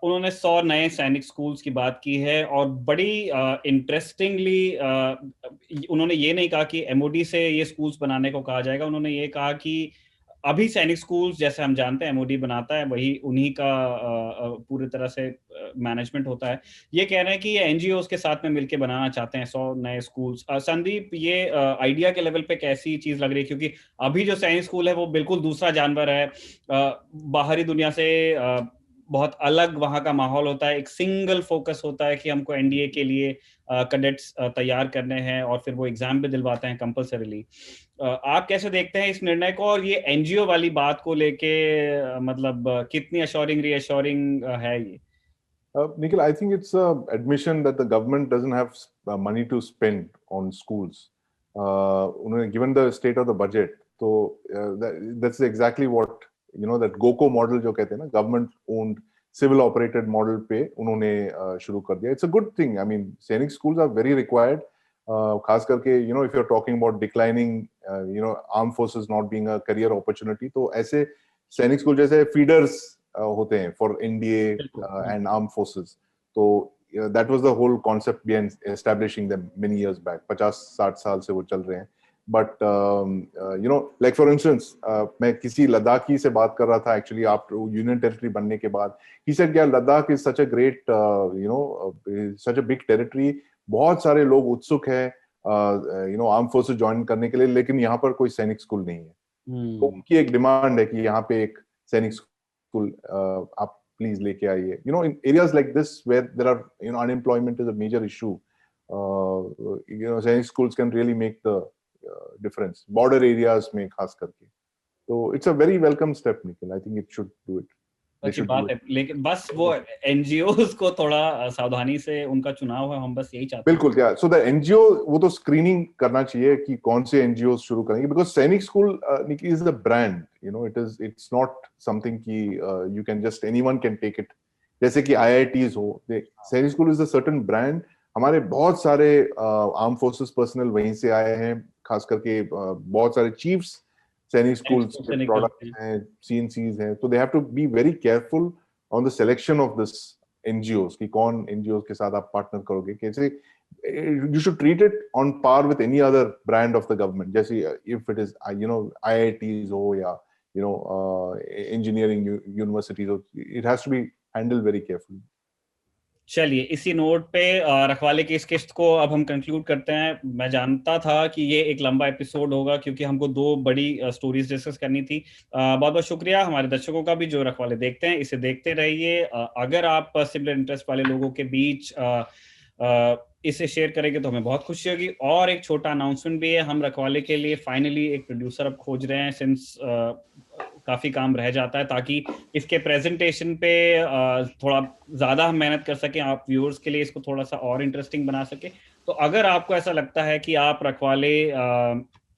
उन्होंने 100 नए सैनिक स्कूल्स की बात की है, और बड़ी इंटरेस्टिंगली उन्होंने ये नहीं कहा कि एमओडी से ये स्कूल्स बनाने को कहा जाएगा। उन्होंने ये कहा कि अभी सैनिक स्कूल्स जैसे हम जानते हैं एमओडी बनाता है, वही उन्हीं का पूरी तरह से मैनेजमेंट होता है। ये कह रहे हैं कि ये एनजीओ के साथ में मिलकर बनाना चाहते हैं 100 नए स्कूल्स। संदीप, ये आइडिया के लेवल पे कैसी चीज लग रही है? क्योंकि अभी जो सैनिक स्कूल है वो बिल्कुल दूसरा जानवर है, बाहरी दुनिया से बहुत अलग वहाँ का माहौल होता है, एक सिंगल फोकस होता है कि हमको एनडीए के लिए कैडेट्स तैयार करने हैं और फिर वो एग्जाम भी दिलवाते हैं कंपल्सरीली। आप कैसे देखते हैं इस निर्णय को, और ये एनजीओ वाली बात को लेके मतलब कितनी अश्योरिंग रीअश्योरिंग है ये? Nikhil, I think it's a admission that the government doesn't have money to spend on schools. Given the state of the budget, so that's exactly what that GOCO model जो कहते हैं ना, government owned civil operated model पे उन्होंने शुरू कर दिया. It's a good thing. I mean, सैनिक schools are very required. खास करके if you're talking about declining armed forces not being a career opportunity, तो ऐसे सैनिक स्कूल जैसे feeders होते हैं for NDA and armed forces. तो that was the whole concept behind establishing them many years back. 50-60 साल से वो चल रहे हैं. But like for instance, मैं किसी लद्दाखी से बात कर रहा था actually after union territory बनने के बाद. He said, yeah, Ladakh is such a great, such a big territory. बहुत सारे लोग उत्सुक हैं आर्म फोर्सेस ज्वाइन करने के लिए, लेकिन यहाँ पर कोई सैनिक स्कूल नहीं है. तो उनकी एक डिमांड है कि यहाँ पे एक सैनिक स्कूल आप प्लीज लेके आइए. in areas like this where there are unemployment is a major issue, सैनिक schools can really make the difference. Border areas में खास करके. So it's a very welcome step, Nikhil. I think it should do it. अच्छी बात है, लेकिन बस वो एनजीओस को थोड़ा सावधानी से उनका चुनाव है, हम बस यही चाहते हैं. बिल्कुल, क्या सो द एनजीओ वो तो स्क्रीनिंग करना चाहिए कि कौन से एनजीओ शुरू करेंगे, because Sainik School is the brand, it's not something कि you can just anyone can take it, जैसे कि आईआईटीज हो. Sainik School is a certain brand. हमारे बहुत सारे आर्म फोर्सेस पर्सनल वहीं से आए हैं, खास करके बहुत सारे चीफ्स सैनिक स्कूल्स के प्रोडक्ट्स हैं, सीएनसीज हैं. तो they have to be very careful on the selection of this NGOs कि कौन एनजीओस के साथ आप पार्टनर करोगे. कैसे you should treat it on par with any other brand of the government. जैसे if it is IITs हो या engineering universities हो, it has to be handled very carefully. चलिए इसी नोट पे रखवाले की इस किस्त को अब हम कंक्लूड करते हैं. मैं जानता था कि ये एक लंबा एपिसोड होगा क्योंकि हमको 2 बड़ी स्टोरीज डिस्कस करनी थी. बहुत बहुत शुक्रिया हमारे दर्शकों का भी जो रखवाले देखते हैं. इसे देखते रहिए. अगर आप सिमिलर इंटरेस्ट वाले लोगों के बीच इसे शेयर करेंगे तो हमें बहुत खुशी होगी. और एक छोटा अनाउंसमेंट भी है, हम रखवाले के लिए फाइनली एक प्रोड्यूसर अब खोज रहे हैं, सिंस काफी काम रह जाता है, ताकि इसके प्रेजेंटेशन पे थोड़ा ज्यादा हम मेहनत कर सकें, आप व्यूअर्स के लिए इसको थोड़ा सा और इंटरेस्टिंग बना सके. तो अगर आपको ऐसा लगता है कि आप रखवाले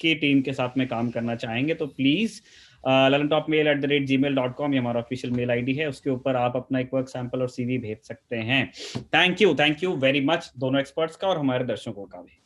की टीम के साथ में काम करना चाहेंगे तो प्लीज lalantopmail@gmail.com ये हमारा ऑफिशियल मेल आईडी है, उसके ऊपर आप अपना एक वर्क सैंपल और सीवी भेज सकते हैं. थैंक यू वेरी मच दोनों एक्सपर्ट्स का और हमारे दर्शकों का भी.